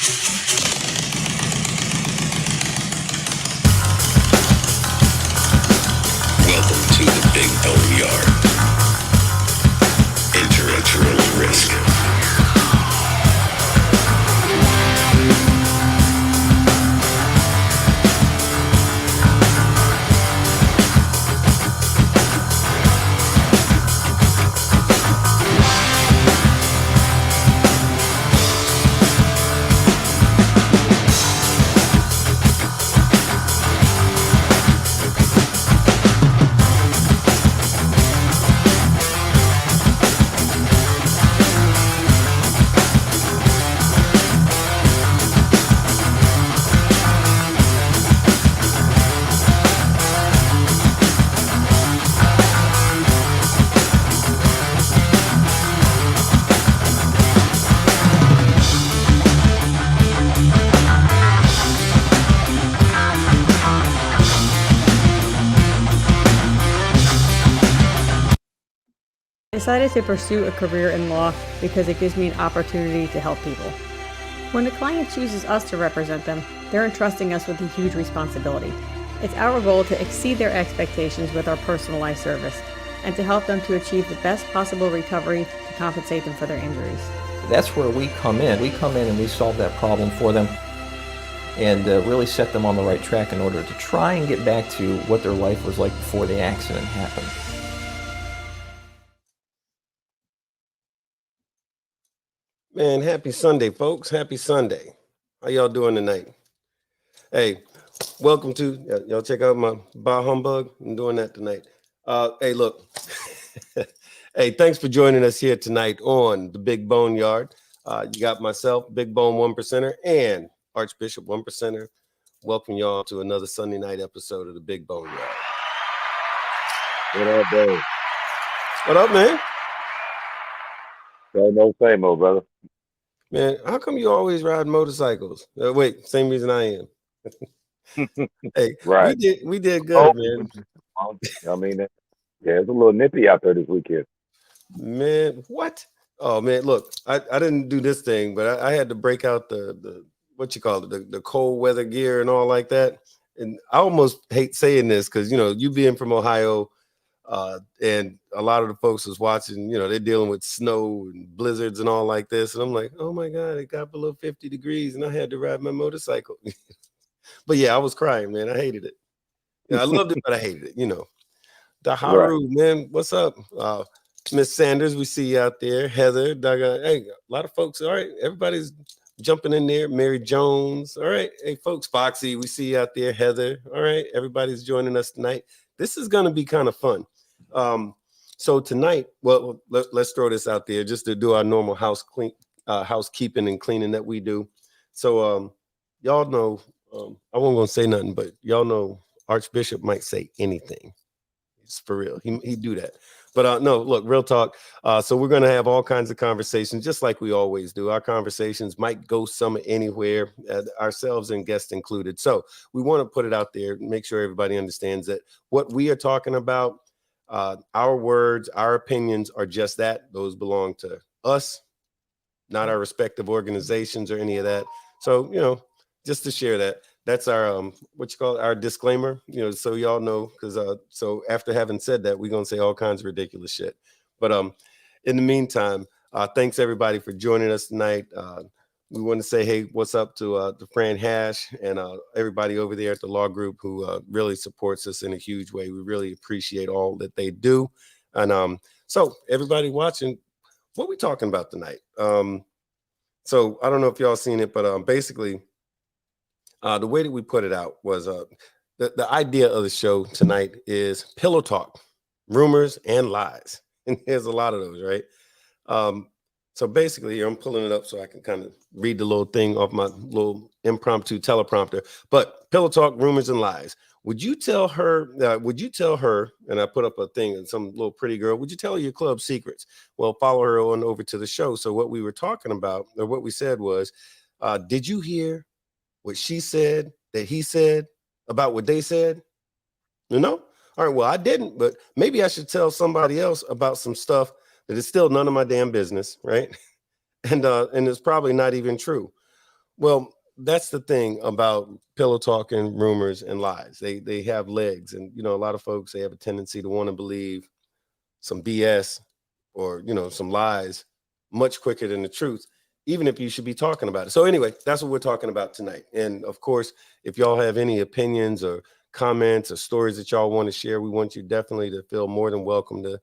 Welcome to the Big BoneYard. Enter at your own risk. I decided to pursue a career in law because it gives me an opportunity to help people. When the client chooses us to represent them, they're entrusting us with a huge responsibility. It's our goal to exceed their expectations with our personalized service and to help them to achieve the best possible recovery to compensate them for their injuries. That's where we come in. We come in and we solve that problem for them and really set them on the right track in order to try and get back to what their life was like before the accident happened. Man, happy Sunday, folks. Happy Sunday. How y'all doing tonight? Hey, welcome to, y'all check out my Bah Humbug. I'm doing that tonight. Hey, look. Hey, thanks for joining us here tonight on the Big BoneYard. You got myself, Big Bone 1%er, and Archbishop 1%er. Welcome y'all to another Sunday night episode of the Big BoneYard. What up, bro? What up, man? Same old, brother. Man, how come you always ride motorcycles? Wait, same reason I am. Hey, Right. we did good, man. I mean, yeah, it's a little nippy out there this weekend. Man, what? Oh man, look, I didn't do this thing, but I had to break out the what you call it, the cold weather gear and all like that. And I almost hate saying this because you being from Ohio, and a lot of the folks was watching, they're dealing with snow and blizzards and all like this. And I'm like, oh my God, it got below 50 degrees and I had to ride my motorcycle. But yeah, I was crying, man. I hated it. I loved it, but I hated it, Daharu, right. Man, what's up? Miss Sanders, we see you out there. Heather, hey, a lot of folks. All right, everybody's jumping in there. Mary Jones. All right. Hey, folks, Foxy, we see you out there. Heather. All right, everybody's joining us tonight. This is going to be kind of fun. So tonight, well, let's throw this out there just to do our normal housekeeping and cleaning that we do. So y'all know, I wasn't going to say nothing, but y'all know Archbishop might say anything. It's for real. He do that. But no, look, real talk. So we're going to have all kinds of conversations, just like we always do. Our conversations might go some anywhere, ourselves and guests included. So we want to put it out there, make sure everybody understands that what we are talking about, our words, our opinions are just that. Those belong to us, not our respective organizations or any of that. So, just to share that. That's our our disclaimer, so y'all know, because so after having said that, we're gonna say all kinds of ridiculous shit. But in the meantime, thanks everybody for joining us tonight. We want to say, hey, what's up to Fran Hash and everybody over there at the law group who really supports us in a huge way. We really appreciate all that they do. And so everybody watching, what we talking about tonight? So I don't know if y'all seen it, but basically. The way that we put it out was the idea of the show tonight is pillow talk, rumors and lies. And there's a lot of those, right? So basically, I'm pulling it up so I can kind of read the little thing off my little impromptu teleprompter. But pillow talk, rumors and lies. Would you tell her, and I put up a thing and some little pretty girl, would you tell her your club secrets? Well, follow her on over to the show. So what we were talking about, or what we said was, did you hear what she said, that he said, about what they said? All right, well, I didn't, but maybe I should tell somebody else about some stuff that is still none of my damn business, right? And it's probably not even true. Well, that's the thing about pillow talking, rumors, and lies. They have legs, and a lot of folks, they have a tendency to want to believe some BS or some lies much quicker than the truth, even if you should be talking about it. So anyway, that's what we're talking about tonight. And of course, if y'all have any opinions or comments or stories that y'all want to share, we want you definitely to feel more than welcome to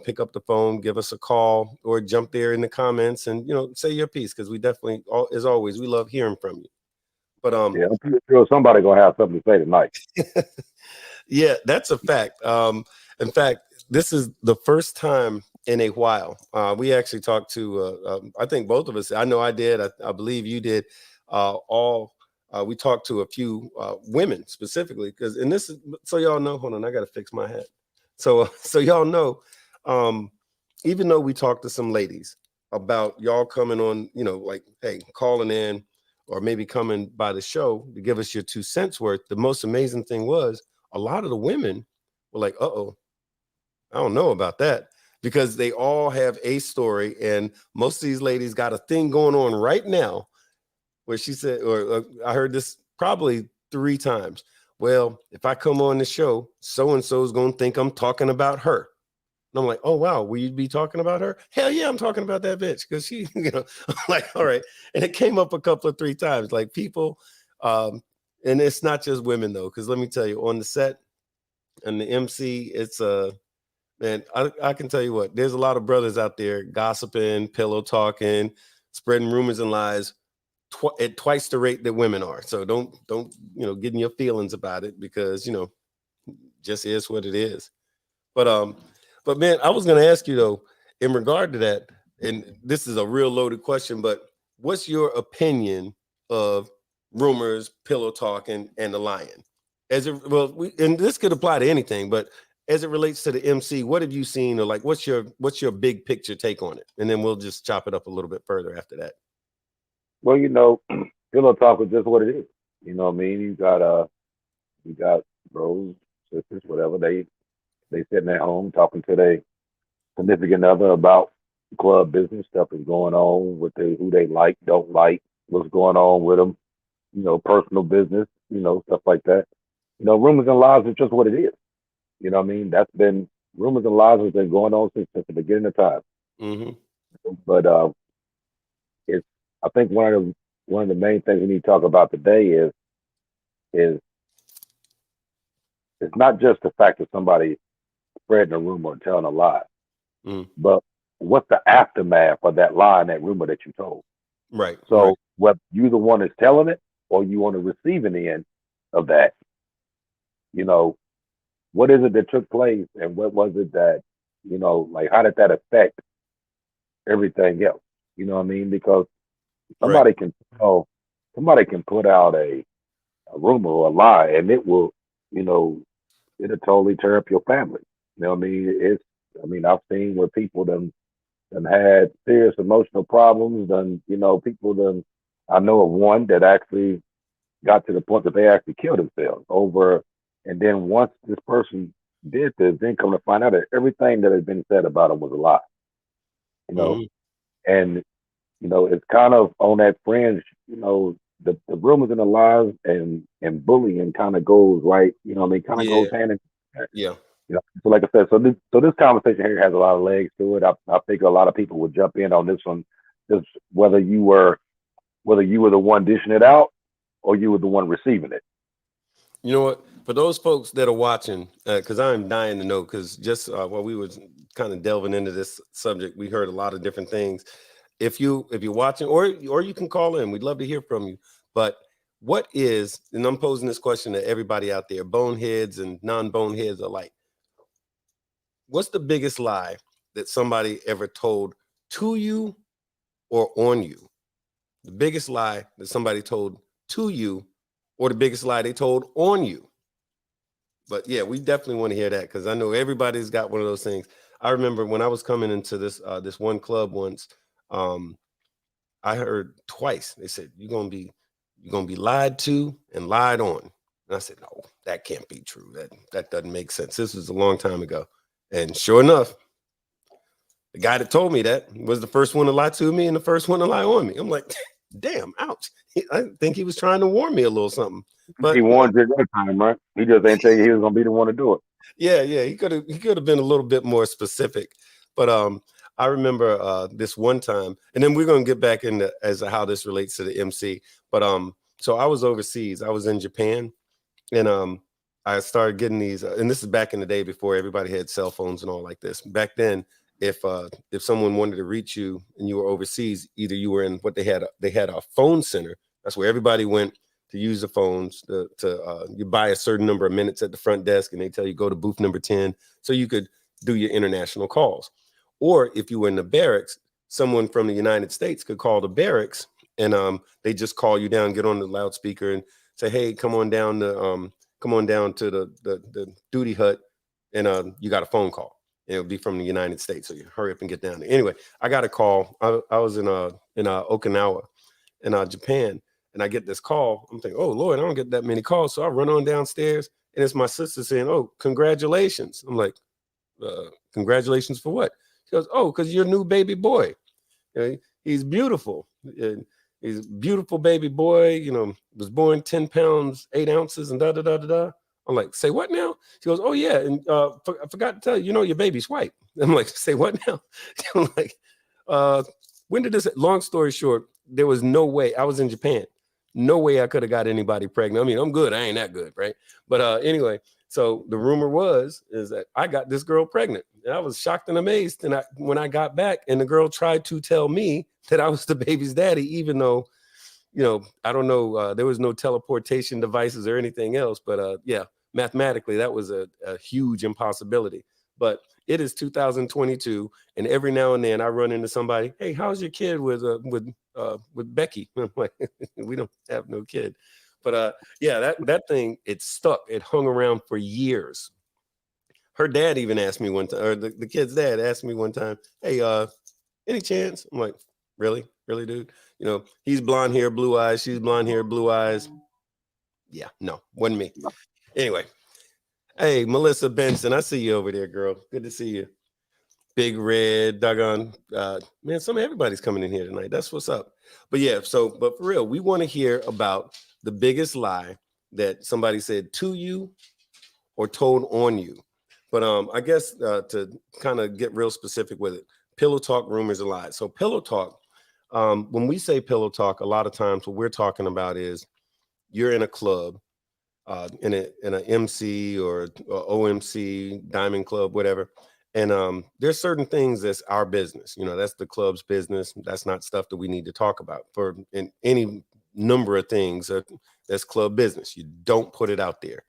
pick up the phone, give us a call, or jump there in the comments and say your piece, because we definitely, as always, we love hearing from you. But Yeah, I'm pretty sure somebody gonna have something to say tonight. yeah, that's a fact. In fact, this is the first time in a while. We actually talked to, I think both of us. I know I did. I believe you did. We talked to a few women specifically, and this is so y'all know. Hold on, I got to fix my hat. So y'all know, even though we talked to some ladies about y'all coming on, like, hey, calling in or maybe coming by the show to give us your 2 cents worth. The most amazing thing was a lot of the women were like, uh-oh, I don't know about that, because they all have a story. And most of these ladies got a thing going on right now where she said, or I heard this probably 3 times. Well, if I come on the show, so-and-so is going to think I'm talking about her. And I'm like, oh, wow, will you be talking about her? Hell yeah, I'm talking about that bitch. Because she, I'm like, all right. And it came up a couple of 3 times, like people, and it's not just women though, because let me tell you, on the set and the MC, it's man, I can tell you what, there's a lot of brothers out there gossiping, pillow talking, spreading rumors and lies at twice the rate that women are. So don't get in your feelings about it, because just is what it is. But man, I was gonna ask you though, in regard to that, and this is a real loaded question, but what's your opinion of rumors, pillow talking, and the lying? As it and this could apply to anything, but as it relates to the MC, what have you seen, or like what's your big picture take on it? And then we'll just chop it up a little bit further after that. Well, pillow talk is just what it is. You know what I mean? You got bros, sisters, whatever. They sitting at home talking to their significant other about club business, stuff is going on with who they like, don't like, what's going on with them, personal business, stuff like that. Rumors and lies is just what it is. You know what I mean? That's been rumors and lies has been going on since the beginning of time. Mm-hmm. But it's I think one of the main things we need to talk about today is it's not just the fact that somebody spreading a rumor or telling a lie, but what's the aftermath of that lie and that rumor that you told? Right. So right. whether you the one that's telling it or you on the receiving end of that, what is it that took place and what was it that, like how did that affect everything else? You know what I mean? Because somebody Right. can put out a rumor or a lie and it will, it'll totally tear up your family. You know what I mean? I've seen where people done had serious emotional problems, I know of one that actually got to the point that they actually killed themselves over, and then once this person did this, then come to find out that everything that had been said about them was a lie. Mm-hmm. And it's kind of on that fringe, the rumors and the lies and bullying kind of goes right, kind of Yeah. goes hand in hand. Yeah. So like I said, so this conversation here has a lot of legs to it. I think a lot of people would jump in on this one, just whether you were the one dishing it out or you were the one receiving it. You know what? For those folks that are watching, because I'm dying to know, because just while we were kind of delving into this subject, we heard a lot of different things. If you're watching, or you can call in, we'd love to hear from you. But what is, and I'm posing this question to everybody out there, boneheads and non-boneheads alike. What's the biggest lie that somebody ever told to you or on you? The biggest lie that somebody told to you, or the biggest lie they told on you? But yeah, we definitely want to hear that, because I know everybody's got one of those things. I remember when I was coming into this one club once, I heard twice. They said, you're gonna be lied to and lied on. And I said, no, that can't be true. That doesn't make sense. This was a long time ago. And sure enough, the guy that told me that was the first one to lie to me and the first one to lie on me. I'm like, damn, ouch. I think he was trying to warn me a little something. But he warned you that time, right? He just ain't tell you he was gonna be the one to do it. yeah, he could have been a little bit more specific. But I remember this one time, and then we're gonna get back into as to how this relates to the MC. But so I was overseas. I was in Japan, and I started getting these, and this is back in the day before everybody had cell phones and all like this. Back then, if someone wanted to reach you and you were overseas, either you were in what they had a phone center. That's where everybody went to use the phones. You buy a certain number of minutes at the front desk, and they tell you go to booth number 10, so you could do your international calls. Or if you were in the barracks, someone from the United States could call the barracks, and they just call you down, get on the loudspeaker, and say, "Hey, come on down to the duty hut, and you got a phone call." It would be from the United States, so you hurry up and get down there. Anyway, I got a call. I was in Okinawa, in Japan, and I get this call. I'm thinking, oh Lord, I don't get that many calls. So I run on downstairs, and it's my sister saying, "Oh, congratulations." I'm like, "Congratulations for what?" She goes, "Oh, because your new baby boy. He's beautiful. He's a beautiful baby boy. Was born 10 pounds 8 ounces and da da da da da." I'm like, "Say what now?" She goes, "Oh yeah, and I forgot to tell you, your baby's white." I'm like, "Say what now?" I'm like, "When did this?" Long story short, there was no way. I was in Japan. No way I could have got anybody pregnant. I mean, I'm good. I ain't that good, right? But anyway, so the rumor is that I got this girl pregnant, and I was shocked and amazed. And when I got back, and the girl tried to tell me that I was the baby's daddy, even though, I don't know, there was no teleportation devices or anything else. But yeah, mathematically, that was a huge impossibility. But it is 2022, and every now and then I run into somebody. "Hey, how's your kid with Becky?" I'm like, "We don't have no kid." But yeah, that thing, it stuck. It hung around for years. Her dad even asked me one time, or the kid's dad asked me one time, "Hey, any chance?" I'm like, really, dude? He's blonde hair, blue eyes. She's blonde hair, blue eyes. Yeah, no, wasn't me. Anyway, hey, Melissa Benson, I see you over there, girl. Good to see you. Big Red, doggone, man, everybody's coming in here tonight. That's what's up. But yeah, but for real, we want to hear about the biggest lie that somebody said to you or told on you. But I guess to kind of get real specific with it, pillow talk, rumors, and lies. So pillow talk, when we say pillow talk, a lot of times what we're talking about is you're in a club, in an MC or OMC, Diamond Club, whatever. And there's certain things that's our business. That's the club's business. That's not stuff that we need to talk about. For in any number of things, that's club business. You don't put it out there,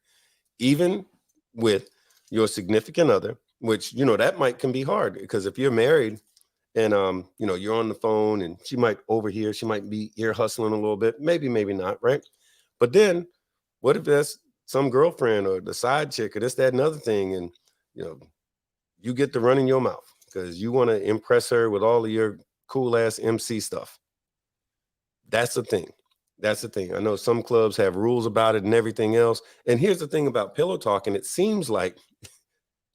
even with your significant other, which that can be hard, because if you're married and you're on the phone and she might overhear, she might be ear hustling a little bit, maybe not, right? But then what if that's some girlfriend or the side chick or this, that, and other thing, and you get to run in your mouth because you want to impress her with all of your cool ass MC stuff. That's the thing. I know some clubs have rules about it and everything else. And here's the thing about pillow talk, and it seems like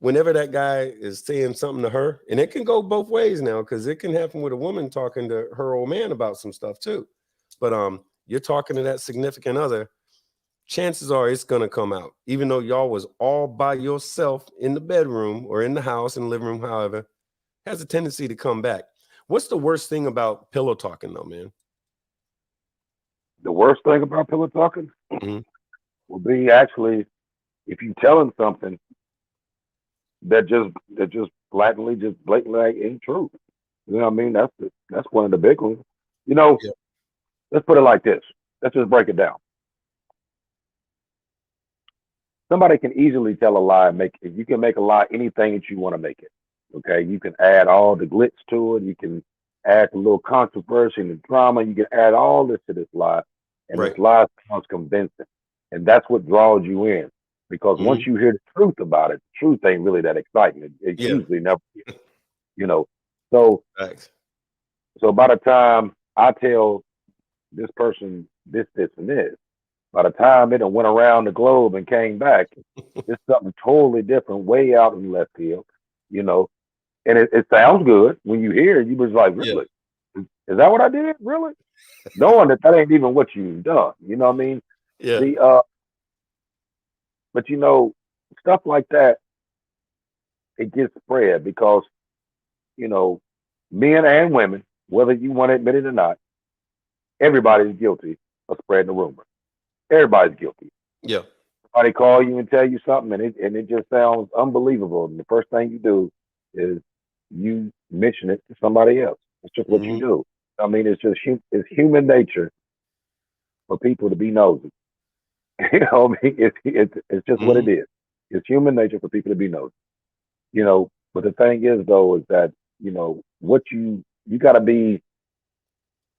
whenever that guy is saying something to her, and it can go both ways now, because it can happen with a woman talking to her old man about some stuff too. But you're talking to that significant other, chances are it's going to come out, even though y'all was all by yourself in the bedroom or in the house, in the living room, however, has a tendency to come back. What's the worst thing about pillow talking though, man? The worst thing about pillow talking will be actually if you telling something that just blatantly ain't true. You know what I mean? That's one of the big ones. Yeah. Let's put it like this. Let's just break it down. Somebody can easily tell a lie. You can make a lie anything that you want to make it. Okay, you can add all the glitz to it. You can add a little controversy and the drama. You can add all this to this lie, and right. This lie sounds convincing, and that's what draws you in. Because once you hear the truth about it, the truth ain't really that exciting. It usually never is, So, Thanks. So by the time I tell this person this, and this, by the time it done went around the globe and came back, it's something totally different, way out in left field, And it sounds good when you hear it. You was like, really? Is that what I did? Really? Knowing that ain't even what you've done. You know what I mean? Yeah. The but stuff like that, it gets spread because, you know, men and women, whether you want to admit it or not, everybody's guilty of spreading the rumor. Everybody's guilty. Yeah. Somebody call you and tell you something, and it just sounds unbelievable. And the first thing you do is you mention it to somebody else. It's just what you Hmm. do. I mean, it's human nature for people to be nosy. I mean, it's just what Hmm. it is. It's human nature for people to be nosy. But the thing is, though, is that what you got to be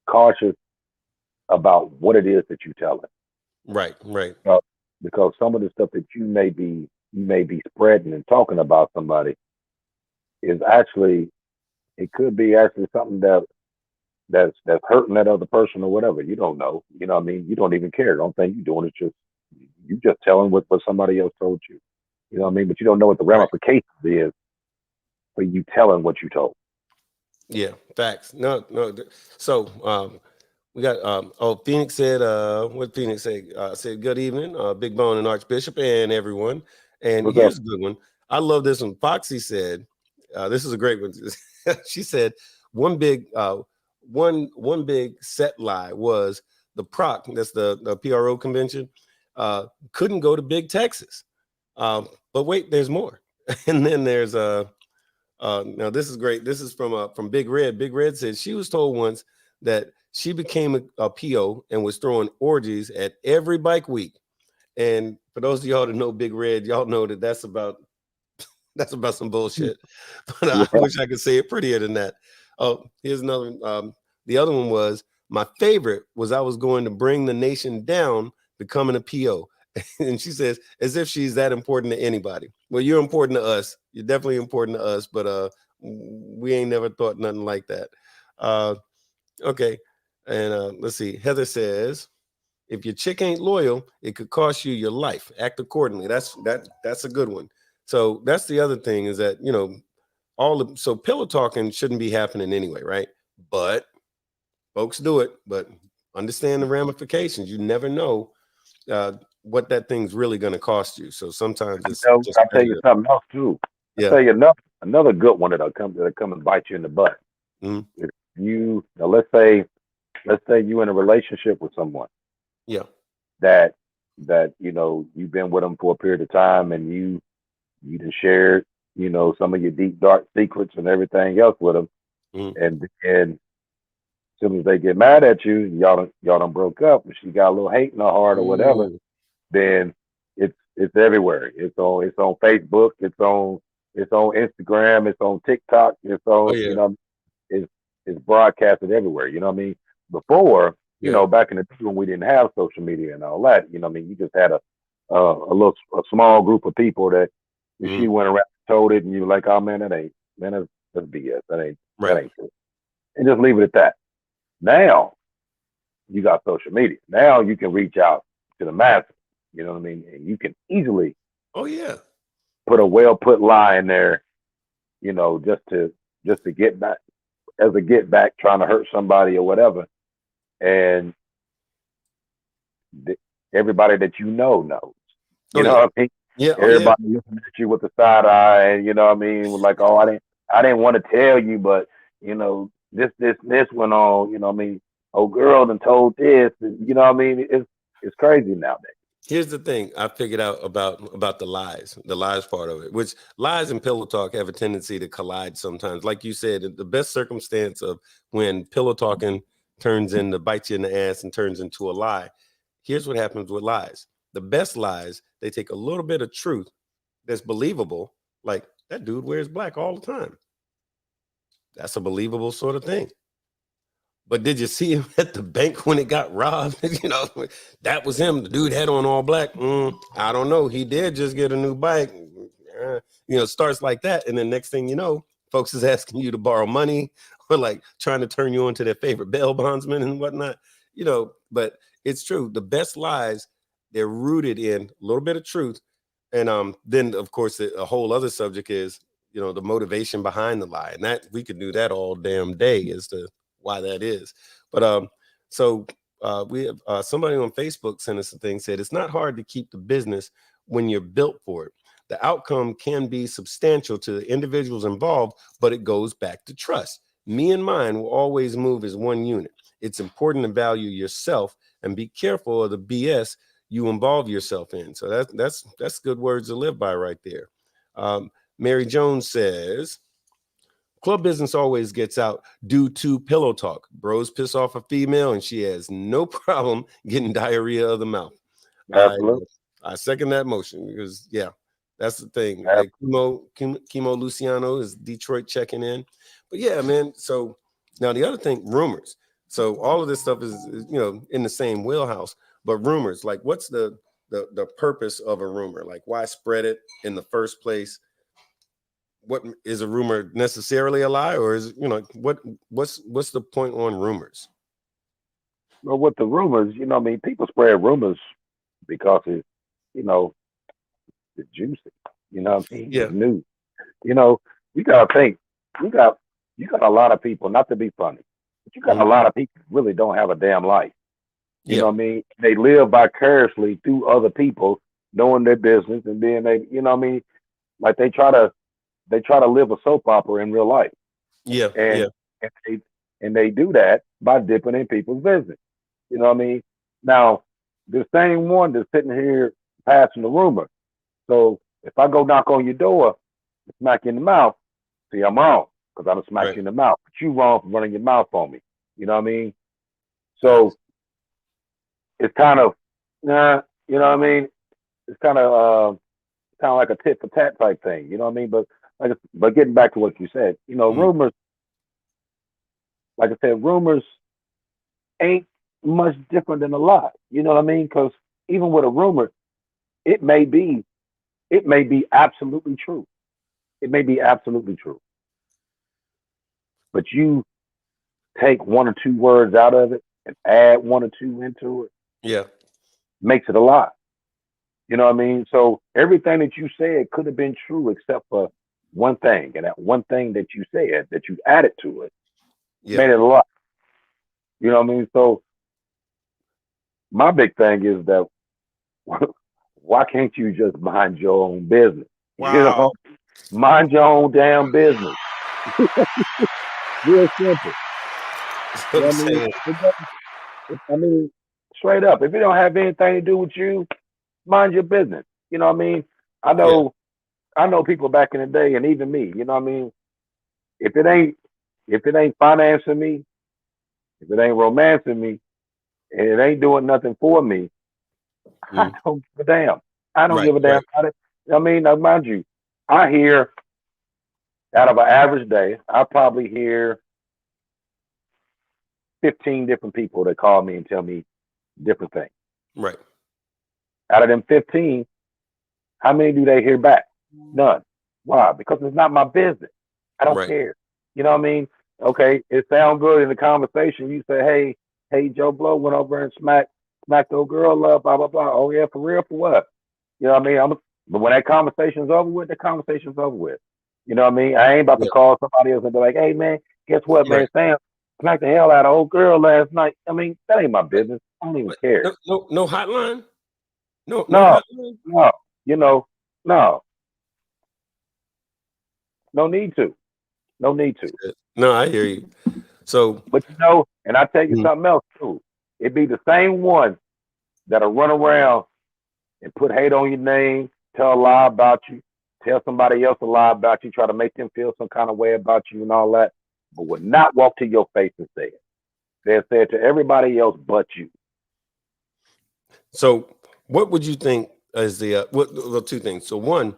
cautious about what it is that you tell them. Right. Right. Because some of the stuff that you may be spreading and talking about somebody is actually, it could be actually something that's hurting that other person or whatever. You don't know. You know what I mean? You don't even care. The only thing you're doing is you just telling what somebody else told you. You know what I mean? But you don't know what the Right. ramifications is for you telling what you told. Yeah. Facts. No. No. So we got Phoenix said what Phoenix say? Said good evening, Big Bone and Archbishop and everyone. And What's up? here's a good one. I love this one. Foxy said, this is a great one. She said one big one big set lie was the PROC, that's the PRO convention, couldn't go to Big Texas. But wait, there's more. And then there's now this is great. This is from Big Red. Big Red says she was told once that she became a PO and was throwing orgies at every bike week. And for those of y'all that know Big Red, y'all know that that's about some bullshit. But Yeah. I wish I could say it prettier than that. Oh, here's another one. The other one was my favorite was I was going to bring the nation down becoming a PO. And she says, as if she's that important to anybody. Well, you're important to us. You're definitely important to us, but we ain't never thought nothing like that. Okay. And let's see. Heather says, if your chick ain't loyal, it could cost you your life. Act accordingly. That's a good one. So that's the other thing is that, so pillow talking shouldn't be happening anyway, right? But folks do it, but understand the ramifications. You never know what that thing's really going to cost you. So sometimes it's just I'll tell better you to, something else too. I'll yeah. tell you another good one that'll come and bite you in the butt. Mhm. If you now let's say you in a relationship with someone Yeah. that you've been with them for a period of time, and you done shared some of your deep dark secrets and everything else with them, Mhm. and as soon as they get mad at you, y'all done broke up, and she got a little hate in her heart or whatever, Ooh. then it's everywhere. It's on Facebook, it's on Instagram, it's on TikTok, it's Oh on yeah. it's it's broadcasted everywhere. You know what I mean? Before, Yeah. back in the day when we didn't have social media and all that, what I mean, you just had a small group of people that if she Mhm. went around and told it, and you were like, oh man, that's BS. That Right. ain't true. And just leave it at that. Now you got social media. Now you can reach out to the masses. You know what I mean? And you can easily Oh yeah. put a well put lie in there, just to get back as a get back, trying to hurt somebody or whatever. And th- everybody that knows. Oh You know yeah. what I mean? Yeah. Oh yeah. Everybody looking at you with the side eye, and you know what I mean? Like, oh, I didn't want to tell you, but this went on. You know what I mean? Oh, girl, done told this. You know what I mean? It's crazy nowadays. Here's the thing I figured out about the lies part of it, which lies and pillow talk have a tendency to collide sometimes. Like you said, the best circumstance of when pillow talking turns into bite you in the ass and turns into a lie. Here's what happens with lies. The best lies, they take a little bit of truth that's believable, like that dude wears black all the time. That's a believable sort of thing. But did you see him at the bank when it got robbed? That was him. The dude had on all black. I don't know. He did just get a new bike. Starts like that. And then next thing you know, folks is asking you to borrow money or like trying to turn you into their favorite bail bondsman and whatnot. But it's true. The best lies, they're rooted in a little bit of truth. And then, of course, a whole other subject is, the motivation behind the lie. And that we could do that all damn day is to why that is. But so we have somebody on Facebook sent us a thing, said it's not hard to keep the business when you're built for it. The outcome can be substantial to the individuals involved, but it goes back to trust. Me and mine will always move as one unit. It's important to value yourself and be careful of the BS you involve yourself in. So that's good words to live by right there. Mary Jones says, club business always gets out due to pillow talk. Bros piss off a female and she has no problem getting diarrhea of the mouth. Absolutely. I second that motion because, yeah, that's the thing. Absolutely. Chemo Luciano is Detroit checking in. But yeah, man. So now the other thing, rumors. So all of this stuff is in the same wheelhouse. But rumors, like what's the purpose of a rumor? Like why spread it in the first place? What is a rumor necessarily a lie, or is what's the point on rumors? Well, with the rumors, I mean, people spread rumors because it's juicy. You know what I mean? Yeah. It's new. You gotta think. You got a lot of people, not to be funny, but you got a lot of people who really don't have a damn life. You know what I mean? They live vicariously through other people knowing their business, and then they, like they try to live a soap opera in real life. Yeah. And they do that by dipping in people's business. You know what I mean? Now, the same one that's sitting here passing the rumor. So if I go knock on your door, smack you in the mouth, see, I'm wrong because I done smacked you in the mouth. But you wrong for running your mouth on me. You know what I mean? So it's kind of, you know what I mean? It's kind of like a tit for tat type thing. You know what I mean? But getting back to what you said, rumors. Like I said, rumors ain't much different than a lie. You know what I mean? Because even with a rumor, it may be absolutely true. It may be absolutely true. But you take one or two words out of it and add one or two into it. Yeah. Makes it a lie. You know what I mean? So everything that you said could have been true except for one thing. And that one thing that you said, that you added to it, made it a lie. You know what I mean? So my big thing is that why can't you just mind your own business? Wow. Mind your own damn business. Real simple. You know I mean, straight up. If it don't have anything to do with you, mind your business. You know what I mean? I know people back in the day, and even me. You know what I mean? If it ain't financing me, if it ain't romancing me, and it ain't doing nothing for me, I don't give a damn. I don't give a damn about it. I mean, now mind you, I hear out of an average day, I probably hear 15 different people that call me and tell me different things. Right. Out of them 15, how many do they hear back? None. Why? Because it's not my business. I don't care. You know what I mean? Okay, it sounds good in the conversation. You say, hey, Joe Blow went over and smacked the old girl up, blah, blah, blah. Oh, yeah, for real? For what? You know what I mean? But when that conversation's over with, the conversation's over with. You know what I mean? I ain't about to call somebody else and be like, hey, man, guess what, man? Sam smacked the hell out of old girl last night. I mean, that ain't my business. I don't even care. No hotline? No hotline? No. No. No need to. No, I hear you. So, but and I tell you something else too. It'd be the same one that'll run around and put hate on your name, tell a lie about you, tell somebody else a lie about you, try to make them feel some kind of way about you and all that, but would not walk to your face and say it. They'll say it to everybody else but you. So, what would you think is the well, two things. So, one,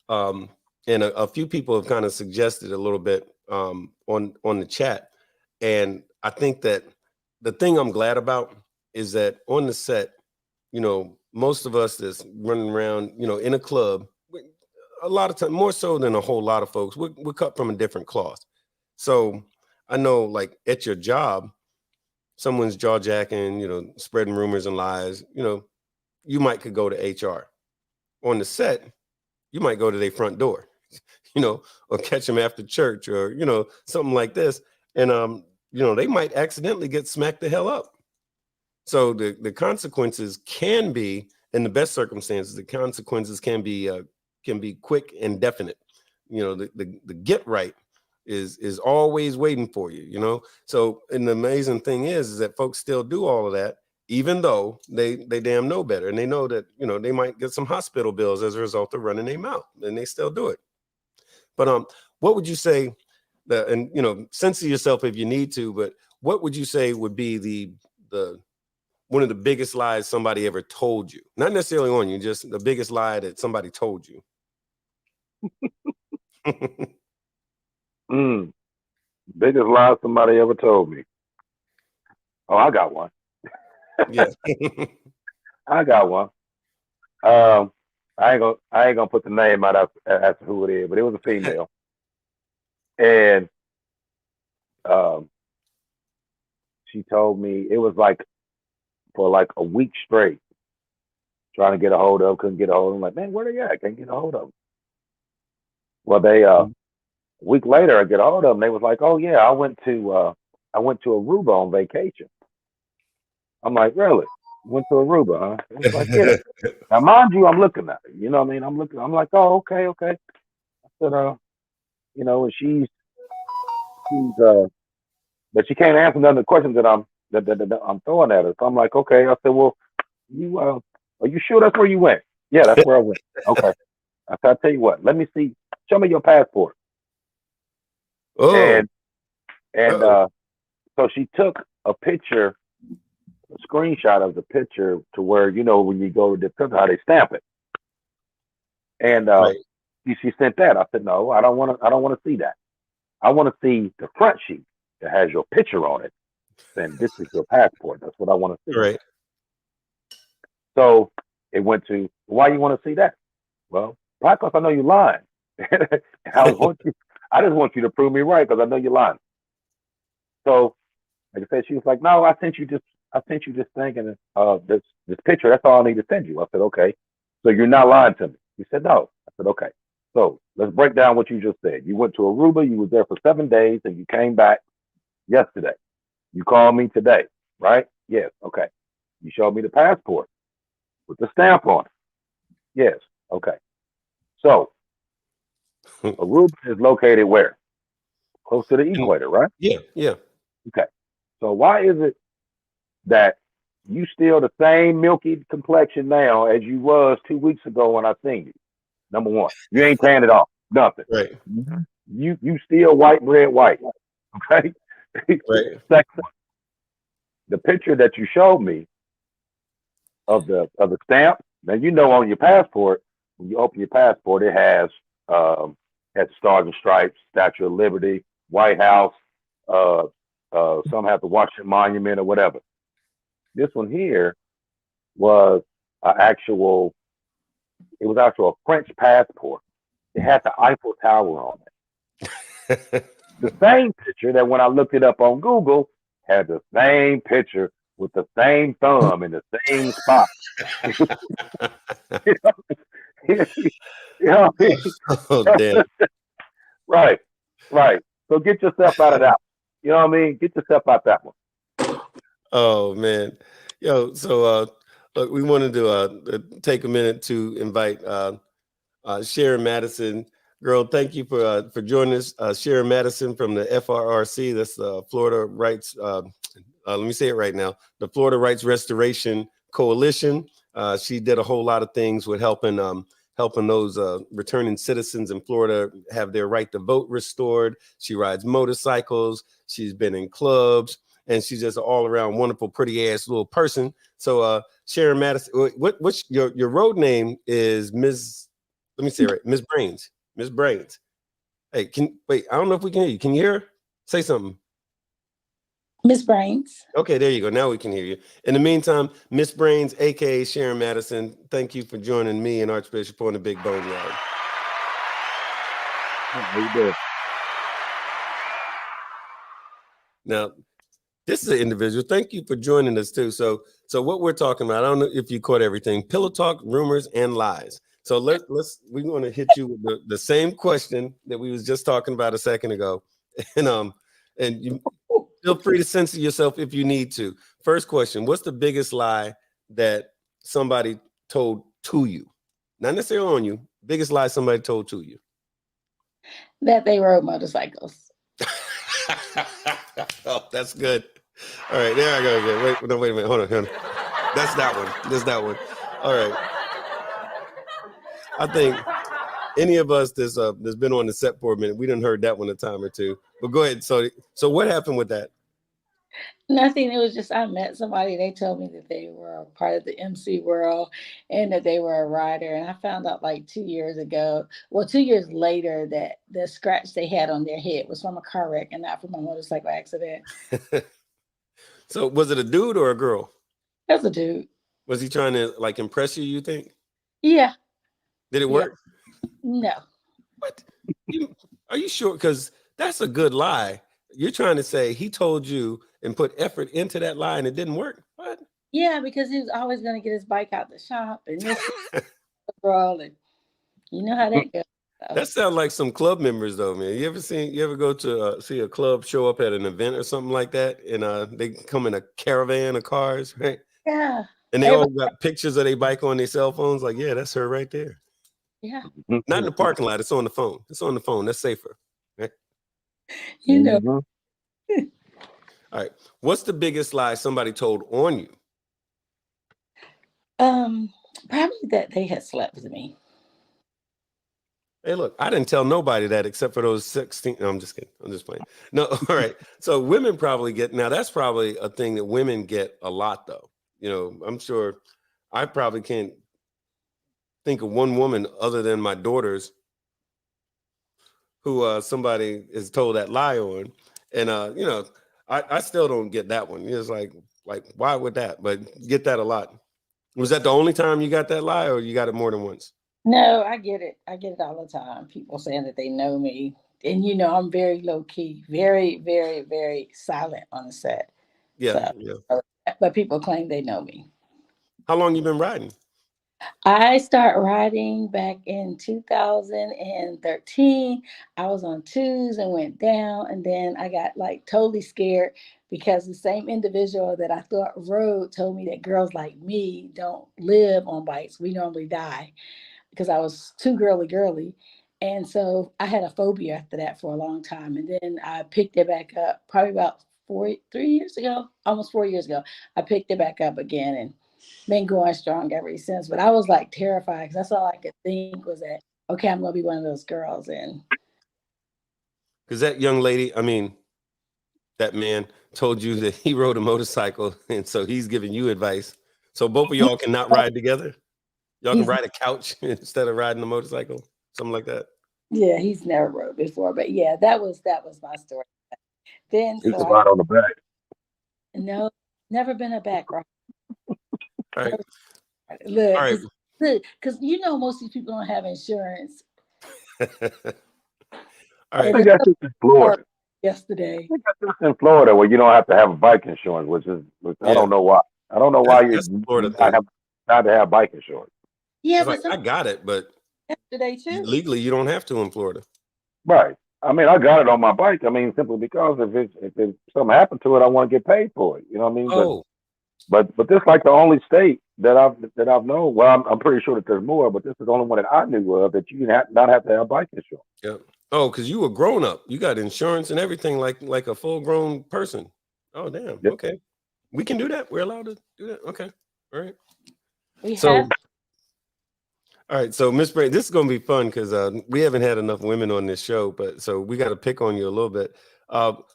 and a few people have kind of suggested a little bit on the chat, and I think that the thing I'm glad about is that on the set, most of us that's running around, in a club, a lot of time, more so than a whole lot of folks, we're cut from a different cloth. So I know, like at your job, someone's jaw jacking, spreading rumors and lies, you could go to HR. On the set, you might go to their front door, or catch them after church or, something like this. And they might accidentally get smacked the hell up. So the consequences can be, in the best circumstances, the consequences can be quick and definite. The get right is always waiting for you. So, and the amazing thing is that folks still do all of that, even though they damn know better, and they know that they might get some hospital bills as a result of running their mouth, and they still do it. But what would you say that, and censor yourself if you need to, but what would you say would be the one of the biggest lies somebody ever told you? Not necessarily on you, just the biggest lie that somebody told you. Biggest lie somebody ever told me. Oh, I got one. Yeah. I got one. I ain't gonna put the name out as to who it is, but it was a female. And she told me it was like for like a week straight, trying to get a hold of, couldn't get a hold of them. Like, man, where they at? Can't get a hold of them. Well, they a week later, I get a hold of them. They was like, oh yeah, I went to Aruba on vacation. I'm like, really? Went to Aruba, huh? It was like, yeah. Now, mind you, I'm looking at it. You know what I mean? I'm looking. I'm like, oh, okay. I said, and she's but she can't answer none of the questions that I'm throwing at her. So I'm like, okay. I said, well, you are you sure that's where you went? Yeah, that's where I went. Okay. I said, I'll tell you what. Let me see. Show me your passport. Oh. And so she took a picture, a screenshot of the picture to where when you go to the country, how they stamp it. And right. she sent that. I said, no, I don't want to see that. I want to see the front sheet that has your picture on it. Then this is your passport. That's what I want to see. Right. So it went to, why you want to see that? Well, probably because I know you're lying. I just want you to prove me right because I know you're lying. So, like I said, she was like, no, I sent you this thing and this picture. That's all I need to send you. I said, okay. So you're not lying to me. He said, no. I said, okay. So let's break down what you just said. You went to Aruba. You were there for 7 days and you came back yesterday. You called me today, right? Yes. Okay. You showed me the passport with the stamp on it. Yes. Okay. So Aruba is located where? Close to the equator, right? Yeah. Okay. So why is it that you still the same milky complexion now as you was 2 weeks ago when I seen you? Number one, you ain't tan at all. Nothing. Right. You still white bread white. Okay. Right. Second, the picture that you showed me of the stamp. Now on your passport, when you open your passport, it has Stars and Stripes, Statue of Liberty, White House. Some have the Washington Monument or whatever. This one here was actual a French passport. It had the Eiffel Tower on it. The same picture that when I looked it up on Google had the same picture with the same thumb in the same spot. Oh, damn. Right. So get yourself out of that. You know what I mean? Get yourself out that one. Oh man, yo. So look, we wanted to take a minute to invite Sharon Madison. Girl, thank you for joining us. Sharon Madison from the FRRC. That's the Florida Rights. Let me say it right now. The Florida Rights Restoration Coalition. She did a whole lot of things with helping those returning citizens in Florida have their right to vote restored. She rides motorcycles. She's been in clubs, and she's just an all-around wonderful, pretty-ass little person. So, Sharon Madison, what's your road name is Ms. Let me say it right, Ms. Brains. Ms. Brains. Hey, wait? I don't know if we can hear you. Can you hear her? Say something. Miss Brains. Okay, there you go. Now we can hear you. In the meantime, Miss Brains, aka Sharon Madison, thank you for joining me and Archbishop on the Big BoneYard. How you doing? Now, this is an individual. Thank you for joining us too. So what we're talking about, I don't know if you caught everything. Pillow talk, rumors, and lies. So we're going to hit you with the same question that we was just talking about a second ago. And And you feel free to censor yourself if you need to. First question: what's the biggest lie that somebody told to you? Not necessarily on you. Biggest lie somebody told to you. That they rode motorcycles. Oh, that's good. All right, there I go again. Wait a minute. Hold on. That's that one. That's that one. All right. I think any of us that's been on the set for a minute, we done heard that one a time or two. But go ahead. So what happened with that? Nothing. It was just I met somebody. They told me that they were a part of the MC world and that they were a rider. And I found out like 2 years ago, well, 2 years later, that the scratch they had on their head was from a car wreck and not from a motorcycle accident. So was it a dude or a girl? That's a dude. Was he trying to like impress you? You think? Yeah. Did it Yeah. work? No. What? Are you sure? Because that's a good lie. You're trying to say he told you and put effort into that lie and it didn't work. What? Yeah, because he was always going to get his bike out the shop and this girl, and you know how that goes. So. That sounds like some club members though, man. You ever go to see a club show up at an event or something like that, and they come in a caravan of cars, right? Yeah. And they all got pictures of their bike on their cell phones. Like, yeah, that's her right there. Yeah. Not in the parking lot. It's on the phone. It's on the phone. That's safer. Right? You know. All right. What's the biggest lie somebody told on you? Probably that they had slept with me. Hey, look, I didn't tell nobody that except for those 16. No, I'm just kidding. I'm just playing. No, all right. So women probably get, now that's probably a thing that women get a lot though. You know, I'm sure I probably can't think of one woman other than my daughters who somebody is told that lie on. And, you know, I still don't get that one. It's like, why would that? But get that a lot. Was that the only time you got that lie or you got it more than once? No, I get it. I get it all the time. People saying that they know me. And, you know, I'm very low key, very, very, very silent on the set. Yeah, so, yeah. But people claim they know me. How long you been riding? I started riding back in 2013. I was on twos and went down. And then I got like totally scared because the same individual that I thought rode told me that girls like me don't live on bikes. We normally die. Because I was too girly. And so I had a phobia after that for a long time. And then I picked it back up probably about 3 years ago, almost 4 years ago. I picked it back up again and been going strong ever since. But I was like terrified because that's all I could think was that, okay, I'm going to be one of those girls. And because that young lady, I mean, that man told you that he rode a motorcycle. And so he's giving you advice. So both of y'all cannot ride together. Y'all can ride a couch instead of riding a motorcycle, something like that. Yeah, he's never rode before, but yeah, that was my story. Then he can ride on the back. No, never been a back ride. All right. Look, all right. Because you know most of these people don't have insurance. All I right. think that's just in Florida. Yesterday. I think that's just in Florida where you don't have to have a bike insurance, which I don't know why. I don't know why That's Florida not to have bike insurance. Yeah, but I got it, but yesterday too. Legally, you don't have to in Florida. Right. I mean, I got it on my bike. I mean, simply because if something happened to it, I want to get paid for it. You know what I mean? Oh. But this is like the only state that I've known. Well, I'm pretty sure that there's more, but this is the only one that I knew of that you not have to have bike insurance. Yeah. Oh, because you were grown up. You got insurance and everything like a full grown person. Oh, damn. Yep. Okay. We can do that. We're allowed to do that. Okay. All right. All right, so Miss Bray, this is gonna be fun because we haven't had enough women on this show, but so we got to pick on you a little bit.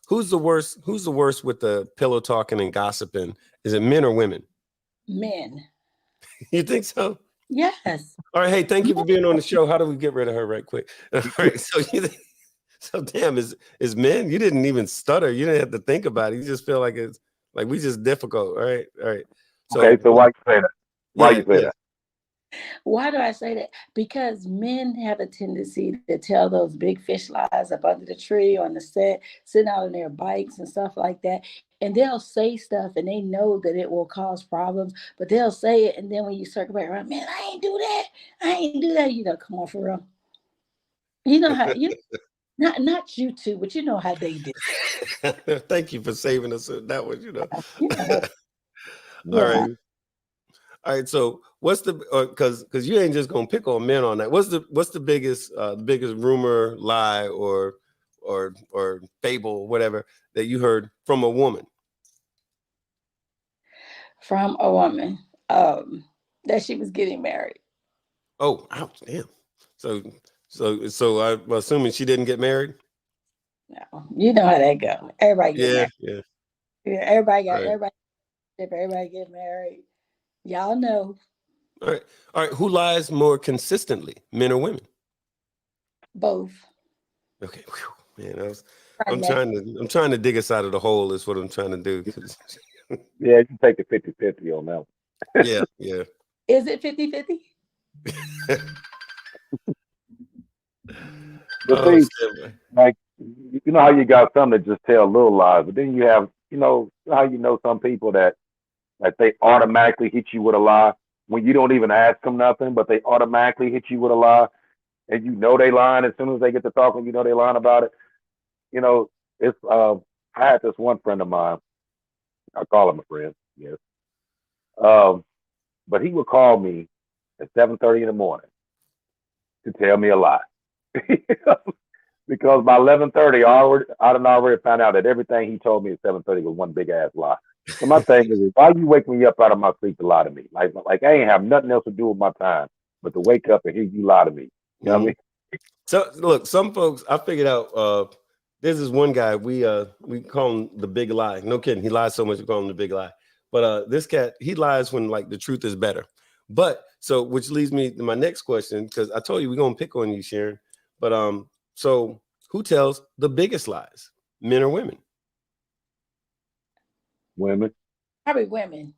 Who's the worst? Who's the worst with the pillow talking and gossiping? Is it men or women? Men. You think so? Yes. All right. Hey, thank you for being on the show. How do we get rid of her right quick? All right. So damn, is men? You didn't even stutter. You didn't have to think about it. You just feel like it's like we just difficult. All right. All right. So why you say that? Why you say that? Why do I say that? Because men have a tendency to tell those big fish lies up under the tree on the set, sitting out on their bikes and stuff like that. And they'll say stuff and they know that it will cause problems, but they'll say it. And then when you circle back around, man, I ain't do that. I ain't do that. You know, come on for real. You know how you Not you two, but you know how they do. Thank you for saving us on that one. You know how, All yeah. right. All right. So what's the because you ain't just gonna pick on men on that. What's the biggest rumor, lie, or fable, whatever that you heard from a woman? From a woman, that she was getting married. Oh, ouch, damn. So so I'm assuming she didn't get married. No, you know how that go. Everybody get Yeah, married. yeah. Yeah, Right. everybody get married. Y'all know. All right. All right. Who lies more consistently, men or women? Both. Okay. Whew. Man, Primarily. I'm trying to dig us out of the hole is what I'm trying to do. 'Cause- Yeah, you take the 50-50 on that. yeah, yeah. Is it 50-50? But Oh, see, shit, man. like you know how you got some that just tell little lies, but then you have, how some people that like they automatically hit you with a lie when you don't even ask them nothing, but they automatically hit you with a lie, and they lying as soon as they get to talking. They lying about it. You know, it's I had this one friend of mine. I call him a friend, yes. Um, but he would call me at 7:30 in the morning to tell me a lie. Because by 11:30, I done already found out that everything he told me at 7:30 was one big ass lie. So my thing is, why you wake me up out of my sleep to lie to me? Like I ain't have nothing else to do with my time but to wake up and hear you lie to me. You know what I Mhm. mean? So look, some folks I figured out. There's this one guy we call him the big lie. No kidding, he lies so much we call him the big lie. But this cat he lies when like the truth is better. But so which leads me to my next question because I told you we're gonna pick on you, Sharon. But so who tells the biggest lies, men or women? Women. Probably women.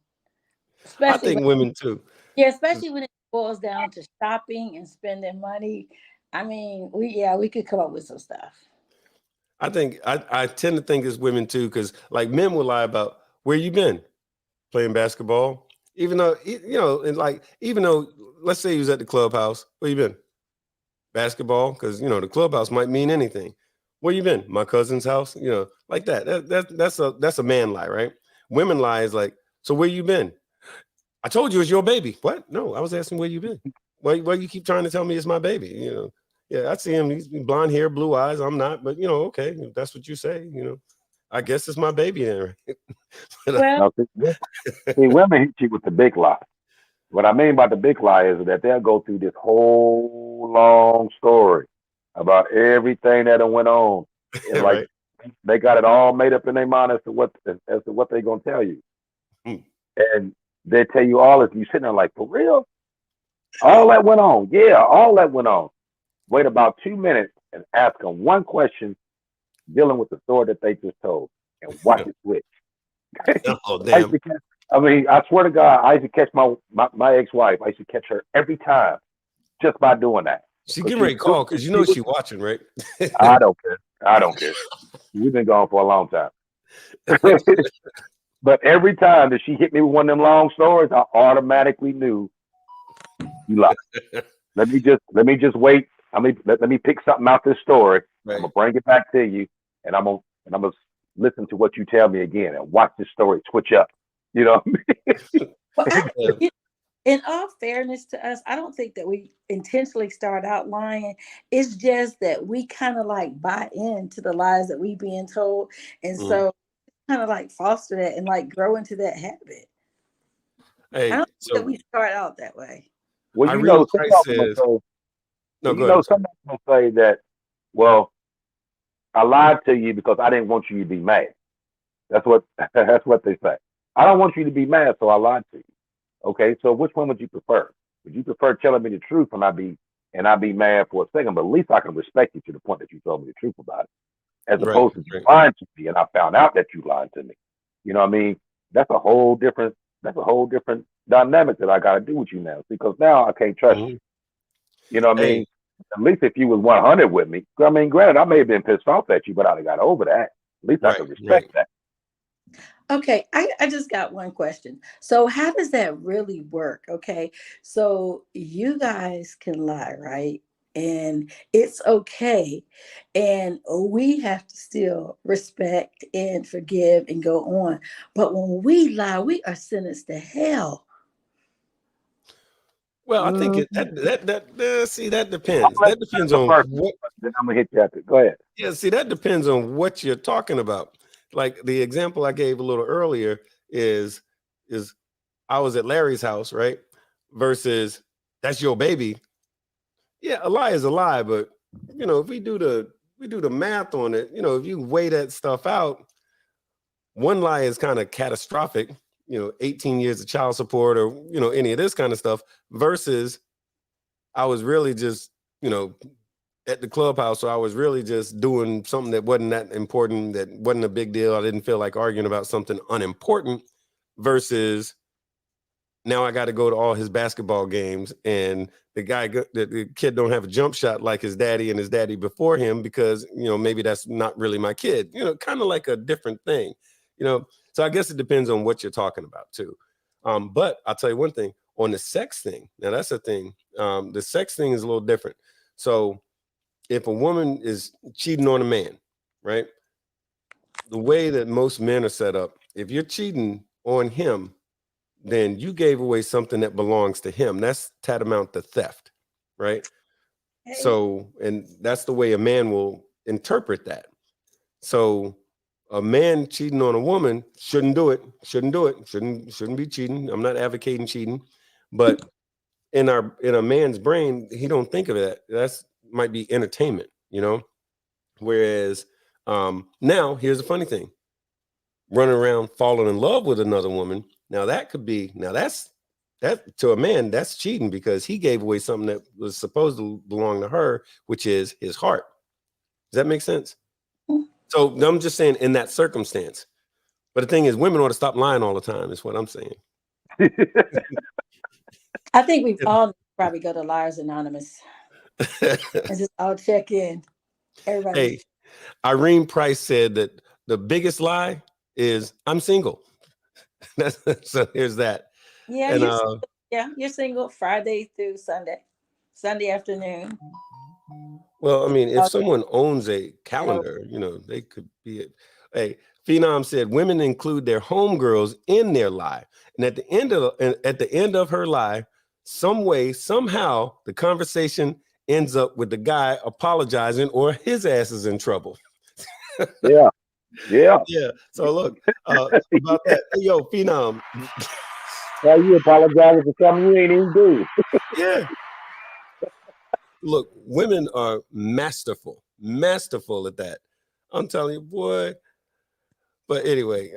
I Especially think women too. especially when it boils down to shopping and spending money. I mean, we could come up with some stuff. I think I tend to think it's women too because like men will lie about where you been playing basketball, even though and like even though let's say he was at the clubhouse, where you been? Basketball, because the clubhouse might mean anything. Where you been? My cousin's house, like that. That's a man lie, right? Women lie is like, so where you been? I told you it's your baby. What? No, I was asking where you been. Why you keep trying to tell me it's my baby? Yeah, I see him. He's blonde hair, blue eyes. I'm not, but okay, if that's what you say. I guess it's my baby then. Right? Well, Now, see, women hit you with the big lie. What I mean by the big lie is that they'll go through this whole long story about everything that went on, and like Right. they got it all made up in their mind as to what they're gonna tell you, Hmm. and they tell you all this. You sitting there like, for real? All that went on? Yeah, all that went on. Wait about 2 minutes and ask them one question dealing with the story that they just told, and watch it switch. Oh I used damn. to catch, I mean, I swear to God, I used to catch my ex-wife. I used to catch her every time just by doing that. She Because getting she ready was to call because she was, she watching, right? I don't care. I don't care. We've been gone for a long time. But every time that she hit me with one of them long stories, I automatically knew you lied. Let me just wait. Let me pick something out this story. I'm Right. gonna bring it back to you, and I'm gonna listen to what you tell me again and watch this story switch up. You know what well, I mean? Yeah. in all fairness to us, I don't think that we intentionally start out lying. It's just that we kind of like buy into the lies that we being told, and Mm. so kind of like foster that and like grow into that habit. I Hey, don't think that so we start out that way. Well, Irene some Price of them will says, say, no, go ahead. I'm sorry. some of them will say that, well, I lied to you because I didn't want you to be mad. That's what that's what they say. I don't want you to be mad, so I lied to you. Okay, so which one would you prefer? Would you prefer telling me the truth and I be mad for a second, but at least I can respect you to the point that you told me the truth about it, as Right, opposed to you right. lying to me and I found out that you lied to me. You know what I mean? That's a whole different dynamic that I got to do with you now because now I can't trust you. Mhm. You know what I Hey, mean? At least if you was 100 with me, I mean, granted, I may have been pissed off at you, but I'd have got over that. At least I right, could right. respect that. Okay, I just got one question. So how does that really work? Okay, so you guys can lie, right? and it's okay. And we have to still respect and forgive and go on. But when we lie, we are sentenced to hell. Well, I think see, that depends. Let's That depends the on first what. one, then I'm gonna hit you after. Go ahead. Yeah, see, that depends on what you're talking about. Like the example I gave a little earlier is I was at Larry's house, right? Versus that's your baby. Yeah, a lie is a lie, but if we do the math on it, if you weigh that stuff out, one lie is kind of catastrophic, 18 years of child support or any of this kind of stuff, versus I was really just, at the clubhouse, so I was really just doing something that wasn't that important, that wasn't a big deal. I didn't feel like arguing about something unimportant, versus now I got to go to all his basketball games, and the kid don't have a jump shot like his daddy and his daddy before him, because maybe that's not really my kid. Kind of like a different thing. So I guess it depends on what you're talking about too. But I'll tell you one thing on the sex thing. Now that's a thing. The sex thing is a little different. So if a woman is cheating on a man, right? The way that most men are set up, if you're cheating on him, then you gave away something that belongs to him. That's tantamount to theft, right? Hey. So, and that's the way a man will interpret that. So a man cheating on a woman shouldn't do it. Shouldn't be cheating. I'm not advocating cheating, but in a man's brain, he don't think of that. That's might be entertainment, Whereas now here's the funny thing. Running around falling in love with another woman. Now that to a man, that's cheating, because he gave away something that was supposed to belong to her, which is his heart. Does that make sense? So I'm just saying in that circumstance. But the thing is, women ought to stop lying all the time, is what I'm saying. I think we all probably go to Liars Anonymous and just all check in. Everybody. Hey, Irene Price said that the biggest lie is I'm single. So here's that. Yeah, And, you're single Friday through Sunday afternoon. Well, I mean, if someone owns a calendar, they could be it. Hey, Phenom said women include their homegirls in their lie, and at the end of her lie, some way, somehow, the conversation ends up with the guy apologizing, or his ass is in trouble. Yeah. So look about that. Hey, yo, Phenom. Why you apologizing for something you ain't even do? Yeah. Look, women are masterful at that. I'm telling you, boy. But anyway,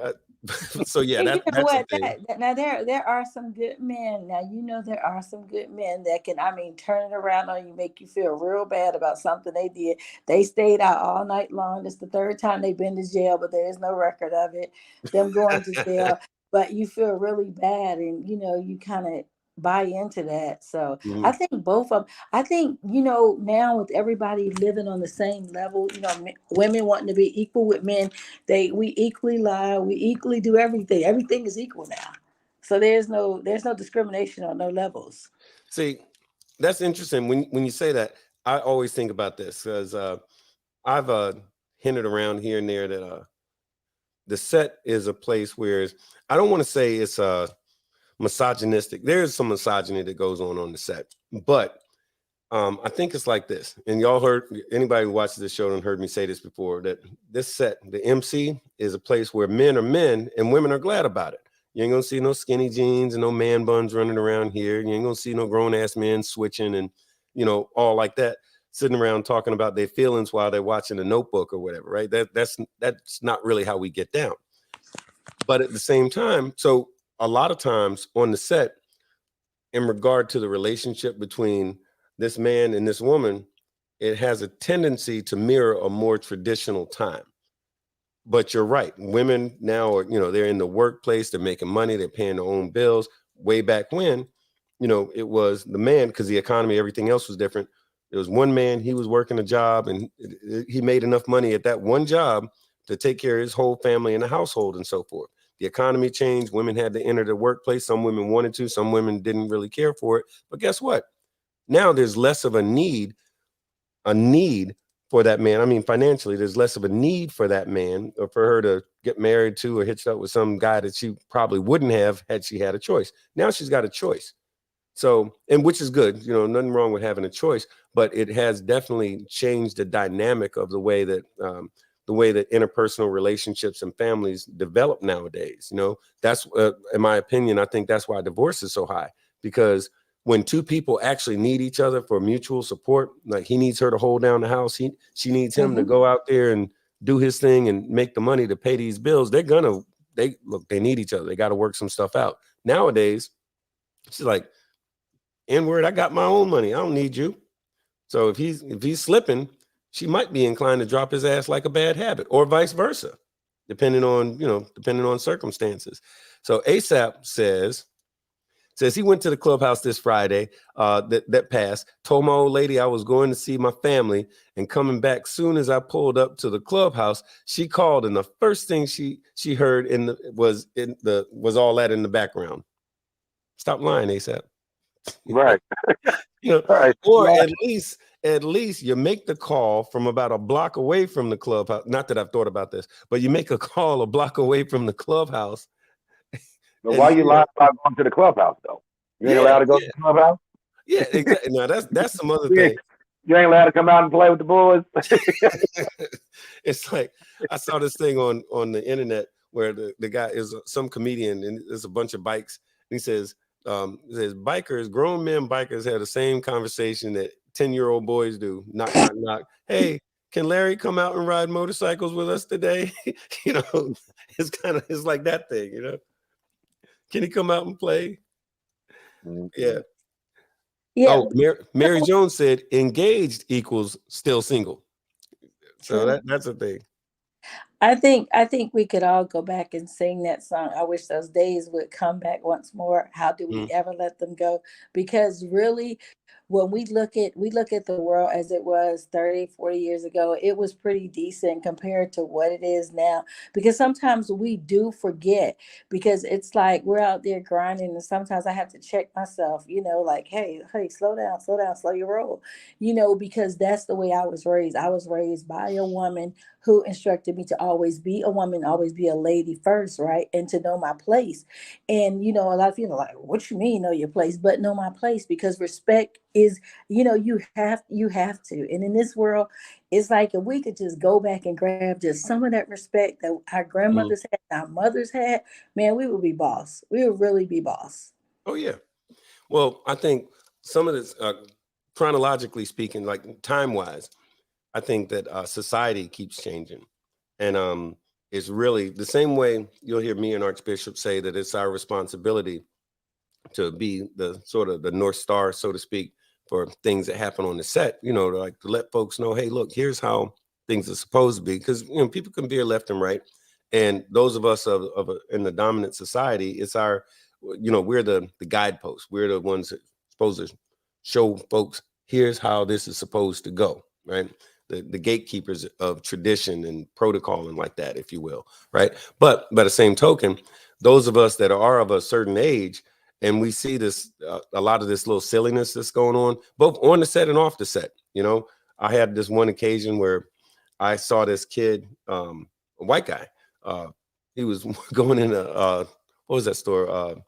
so yeah, that's what? the thing. Now there are some good men. Now there are some good men that can, turn it around on you, make you feel real bad about something they did. They stayed out all night long. It's the third time they've been to jail, but there is no record of it. Them going to jail, but you feel really bad, and you kind of buy into that. So I think both of them. I think now with everybody living on the same level, women wanting to be equal with men, we equally lie, we equally do everything. Everything is equal now. So there's no discrimination on no levels. See, that's interesting when you say that. I always think about this because I've hinted around here and there that the set is a place where I don't want to say it's misogynistic. There's some misogyny that goes on the set, but I think it's like this. And y'all heard, anybody who watches this show and heard me say this before, that this set, the MC, is a place where men are men and women are glad about it. You ain't gonna see no skinny jeans and no man buns running around here. You ain't gonna see no grown ass men switching and all like that, sitting around talking about their feelings while they're watching a Notebook or whatever, right? That's not really how we get down. But at the same time, so a lot of times on the set, in regard to the relationship between this man and this woman, it has a tendency to mirror a more traditional time. But you're right. Women now are, they're in the workplace, they're making money, they're paying their own bills. Way back when, it was the man, because the economy, everything else was different. It was one man, he was working a job, and he made enough money at that one job to take care of his whole family and the household and so forth. The economy changed. Women had to enter the workplace. Some women wanted to, some women didn't really care for it. But guess what? Now there's less of a need a need for that man. I mean, financially, there's less of a need for that man or for her to get married to or hitched up with some guy that she probably wouldn't have had she had a choice. Now she's got a choice. So, and which is good, nothing wrong with having a choice, but it has definitely changed the dynamic of the way that interpersonal relationships and families develop nowadays. That's in my opinion, I think that's why divorce is so high, because when two people actually need each other for mutual support, like he needs her to hold down the house, she needs him to go out there and do his thing and make the money to pay these bills. They need each other. They got to work some stuff out. Nowadays, she's like, N-word, I got my own money. I don't need you. So if he's slipping, she might be inclined to drop his ass like a bad habit, or vice versa, depending on circumstances. So ASAP says he went to the clubhouse this Friday that passed, told my old lady I was going to see my family and coming back. Soon as I pulled up to the clubhouse, she called, and the first thing she heard was all that in the background. Stop lying, ASAP. Right. Right. Or right. at least you make the call from about a block away from the clubhouse. Not that I've thought about this, but you make a call a block away from the clubhouse. But why you lying about going to the clubhouse though? You ain't allowed to go to the clubhouse? Yeah, exactly. Now that's some other thing. You ain't allowed to come out and play with the boys. It's like I saw this thing on the internet where the guy is some comedian and there's a bunch of bikes. And he says, grown men bikers have the same conversation that 10-year-old boys do. Knock, knock, knock. Hey, can Larry come out and ride motorcycles with us today? It's like that thing, Can he come out and play? Yeah. Oh, Mary Jones said engaged equals still single. So that's a thing. I think we could all go back and sing that song. I wish those days would come back once more. How do we ever let them go? Because really, when we look at the world as it was 30, 40 years ago, it was pretty decent compared to what it is now. Because sometimes we do forget, because it's like we're out there grinding, and sometimes I have to check myself, like, hey, slow down, slow your roll, because that's the way I was raised. I was raised by a woman who instructed me to always be a woman, always be a lady first, right? And to know my place. And, a lot of people are like, what you mean know your place? But know my place, because respect is, you have to. And in this world, it's like if we could just go back and grab just some of that respect that our grandmothers had, our mothers had, man, we would be boss. We would really be boss. Oh, yeah. Well, I think some of this, chronologically speaking, like time-wise, I think that society keeps changing, and it's really the same way you'll hear me and Archbishop say that it's our responsibility to be the sort of the North Star, so to speak, for things that happen on the set, to let folks know, hey, look, here's how things are supposed to be, because people can veer left and right, and those of us in the dominant society, it's our, we're the guideposts, we're the ones that supposed to show folks here's how this is supposed to go, right? The gatekeepers of tradition and protocol and like that, if you will, right? But by the same token, those of us that are of a certain age, and we see this, a lot of this little silliness that's going on, both on the set and off the set. I had this one occasion where I saw this kid, a white guy, he was going in what was that store?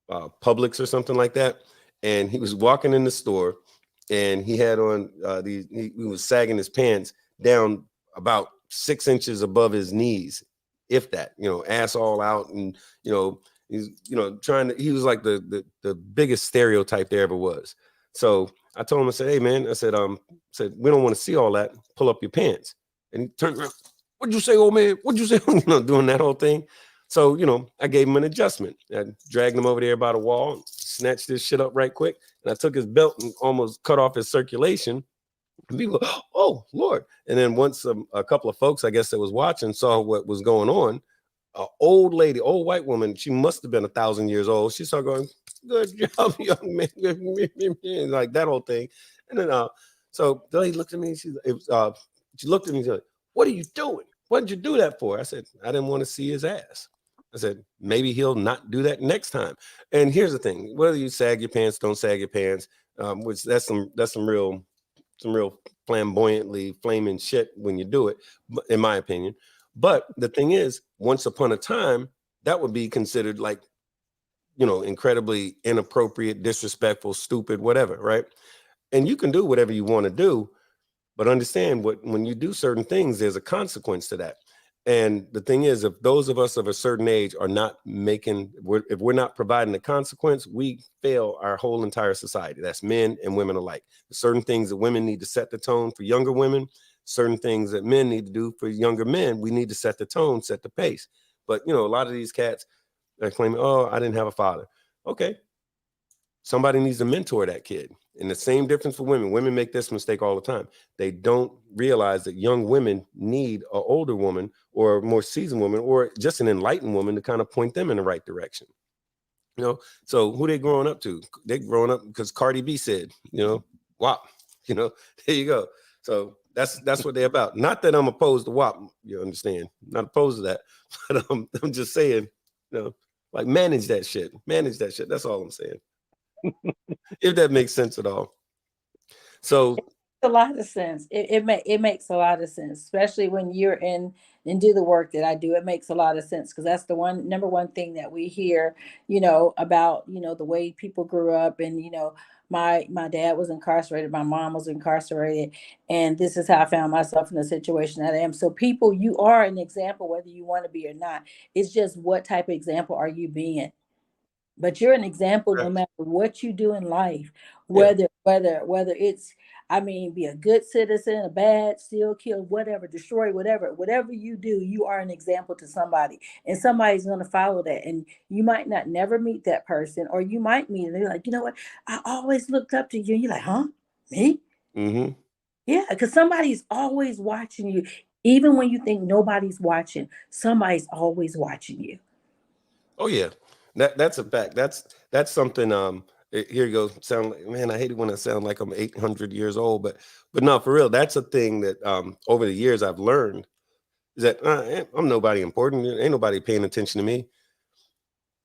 Publix or something like that. And he was walking in the store, and he had on he was sagging his pants down about 6 inches above his knees, if that, ass all out, and he's he was like the biggest stereotype there ever was. So I told him, I said, hey man, I said we don't want to see all that. Pull up your pants. And he turned around, what'd you say, old man? What'd you say? Doing that whole thing. So, I gave him an adjustment. I dragged him over there by the wall, snatched this shit up right quick, and I took his belt and almost cut off his circulation. And people go, oh, Lord. And then once a couple of folks, I guess, that was watching saw what was going on, an old lady, old white woman, she must have been 1,000 years old. She started going, good job, young man, like that whole thing. And then, so the lady looked at me, she looked at me and said, what are you doing? What did you do that for? I said, I didn't want to see his ass. I said, maybe he'll not do that next time. And here's the thing: whether you sag your pants, don't sag your pants, which that's some real flamboyantly flaming shit when you do it, in my opinion. But the thing is, once upon a time, that would be considered like, incredibly inappropriate, disrespectful, stupid, whatever, right? And you can do whatever you want to do, but understand when you do certain things, there's a consequence to that. And the thing is, if those of us of a certain age are not if we're not providing the consequence, we fail our whole entire society. That's men and women alike. There's certain things that women need to set the tone for younger women, certain things that men need to do for younger men. We need to set the tone, set the pace. But, a lot of these cats are claiming, oh, I didn't have a father. Okay. Somebody needs to mentor that kid. And the same difference for women. Women make this mistake all the time. They don't realize that young women need an older woman or a more seasoned woman or just an enlightened woman to kind of point them in the right direction. So who they growing up to? They growing up because Cardi B said, WAP. There you go. So that's what they're about. Not that I'm opposed to WAP, you understand? Not opposed to that. But I'm just saying, like manage that shit. Manage that shit. That's all I'm saying. If that makes sense at all. So A lot of sense. It makes a lot of sense, especially when you're in and do the work that I do. It makes a lot of sense because that's the number one thing that we hear, about, the way people grew up. And, my dad was incarcerated, my mom was incarcerated, and this is how I found myself in the situation that I am. So people, you are an example, whether you want to be or not. It's just what type of example are you being? But you're an example no matter what you do in life, whether it's, be a good citizen, a bad, steal, kill, whatever, destroy, whatever you do, you are an example to somebody, and somebody's going to follow that. And you might not never meet that person, or you might meet and they're like, you know what, I always looked up to you. And you're like, huh? Me? mm-hmm. Yeah, because somebody's always watching you. Even when you think nobody's watching, somebody's always watching you. Oh yeah, that's a fact. That's something. Here you go. Sound like, man, I hate it when I sound like I'm 800 years old, but no, for real, that's a thing that over the years I've learned is that I'm nobody important. Ain't nobody paying attention to me.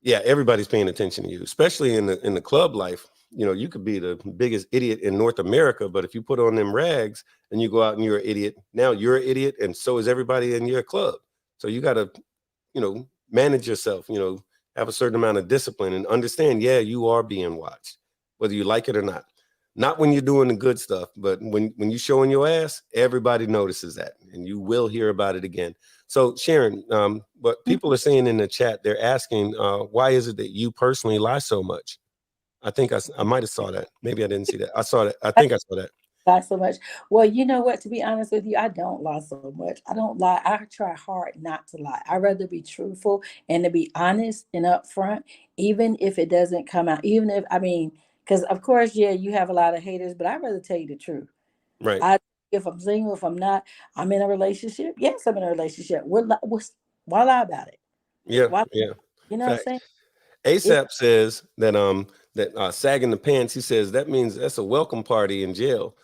Yeah, everybody's paying attention to you, especially in the club life. You could be the biggest idiot in North America, but if you put on them rags and you go out and you're an idiot, now you're an idiot, and so is everybody in your club. So you got to, manage yourself, have a certain amount of discipline and understand, yeah, you are being watched, whether you like it or not. Not when you're doing the good stuff, but when you're showing your ass, everybody notices that, and you will hear about it again. So Sharon, what people are saying in the chat, they're asking, why is it that you personally lie so much? I think I might have saw that. Maybe I didn't see that. I saw that. I think I saw that. Lie so much. Well, you know what? To be honest with you, I don't lie so much. I don't lie. I try hard not to lie. I'd rather be truthful and to be honest and upfront, even if it doesn't come out. Even if because of course, yeah, you have a lot of haters, but I'd rather tell you the truth. Right. If I'm single, if I'm not, I'm in a relationship. Yes, I'm in a relationship. Why lie about it? Yeah. Why, Yeah. you know what I'm saying? ASAP says that sagging the pants, he says that means that's a welcome party in jail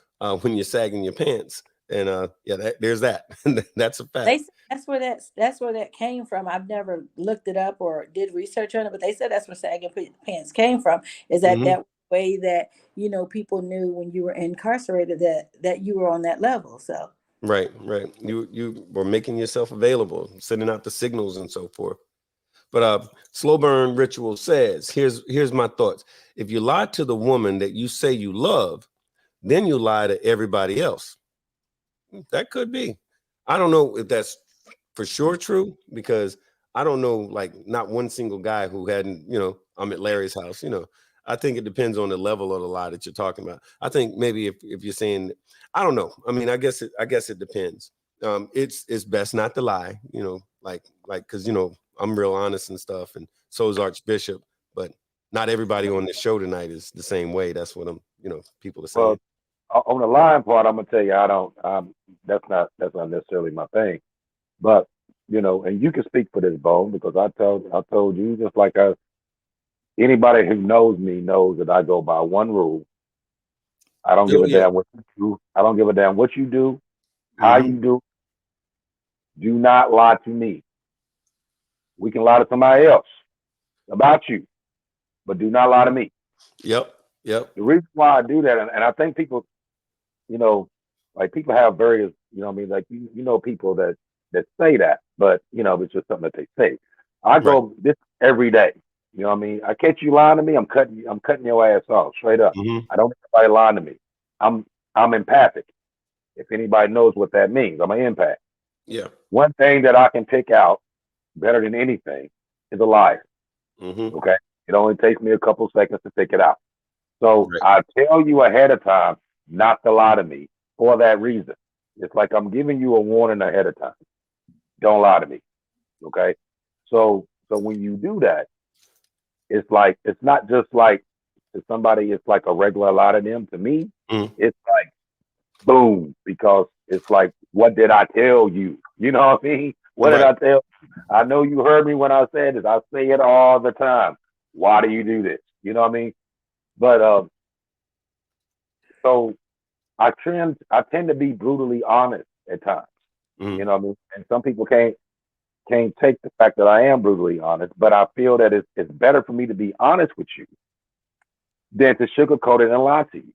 when you're sagging your pants. And there's that. That's a fact. They said that's where that came from. I've never looked it up or did research on it, but they said that's where sagging pants came from. Is that that way that people knew when you were incarcerated that you were on that level. So right. You were making yourself available, sending out the signals and so forth. But Slow Burn Ritual says, here's my thoughts. If you lie to the woman that you say you love, then you lie to everybody else. That could be. I don't know if that's for sure true, because I don't know, like, not one single guy who hadn't, I'm at Larry's house, I think it depends on the level of the lie that you're talking about. I think maybe if you're saying, I don't know. I mean, I guess it depends. It's best not to lie, because, I'm real honest and stuff. And so is Archbishop, but not everybody on the show tonight is the same way. That's what people are saying. Well, on the lying part, I'm gonna tell you, that's not necessarily my thing. But and you can speak for this, Bone, because I told you, just like anybody who knows me knows that I go by one rule. I don't give a damn what you do. I don't give a damn what you do, how you do. Do not lie to me. We can lie to somebody else about you, but do not lie to me. Yep. The reason why I do that, and I think people, like people have various, you know what I mean? Like, you know, people that say that, but you know, it's just something that they say. I Right. go this every day. You know what I mean? I catch you lying to me, I'm cutting your ass off straight up. Mm-hmm. I don't need anybody lying to me. I'm empathic. If anybody knows what that means, I'm an empath. Yeah. One thing that I can pick out better than anything is a liar. Mm-hmm. Okay. It only takes me a couple seconds to pick it out. So Right. I tell you ahead of time not to lie to me for that reason. It's like I'm giving you a warning ahead of time. Don't lie to me. Okay. So when you do that, it's like it's not just like to somebody, it's like a regular lie to them. To me, Mm. it's like boom, because it's like, what did I tell you? You know what I mean? What did Right. I tell you? I know you heard me when I said this. I say it all the time. Why do you do this? You know what I mean? But so I tend to be brutally honest at times. Mm. You know what I mean? And some people can't take the fact that I am brutally honest, but I feel that it's better for me to be honest with you than to sugarcoat it and lie to you.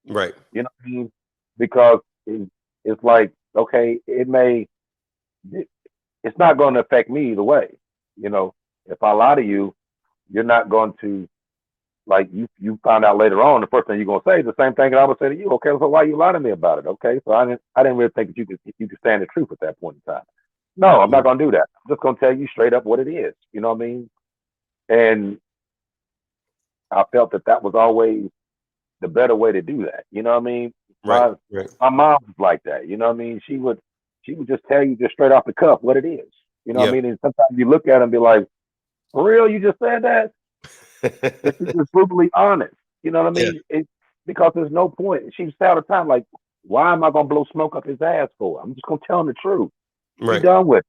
Right. You know what I mean? Because it's like, okay, it's not going to affect me either way. You know, if I lie to you, you're not going to, like, you find out later on, the first thing you're going to say is the same thing that I would say to you. Okay, so why you lie to me about it? Okay, so I didn't really think that you could stand the truth at that point in time. No, I'm not going to do that. I'm just going to tell you straight up what it is. You know what I mean? And I felt that was always the better way to do that. You know what I mean? Right. Right. My mom was like that. You know what I mean? She would just tell you just straight off the cuff what it is. You know what Yeah. I mean? And sometimes you look at her and be like, for real, you just said that? And she's just brutally honest. You know what I Yeah. mean? Because there's no point. She would say all the time, like, why am I gonna blow smoke up his ass for? I'm just gonna tell him the truth. Be Right. done with it.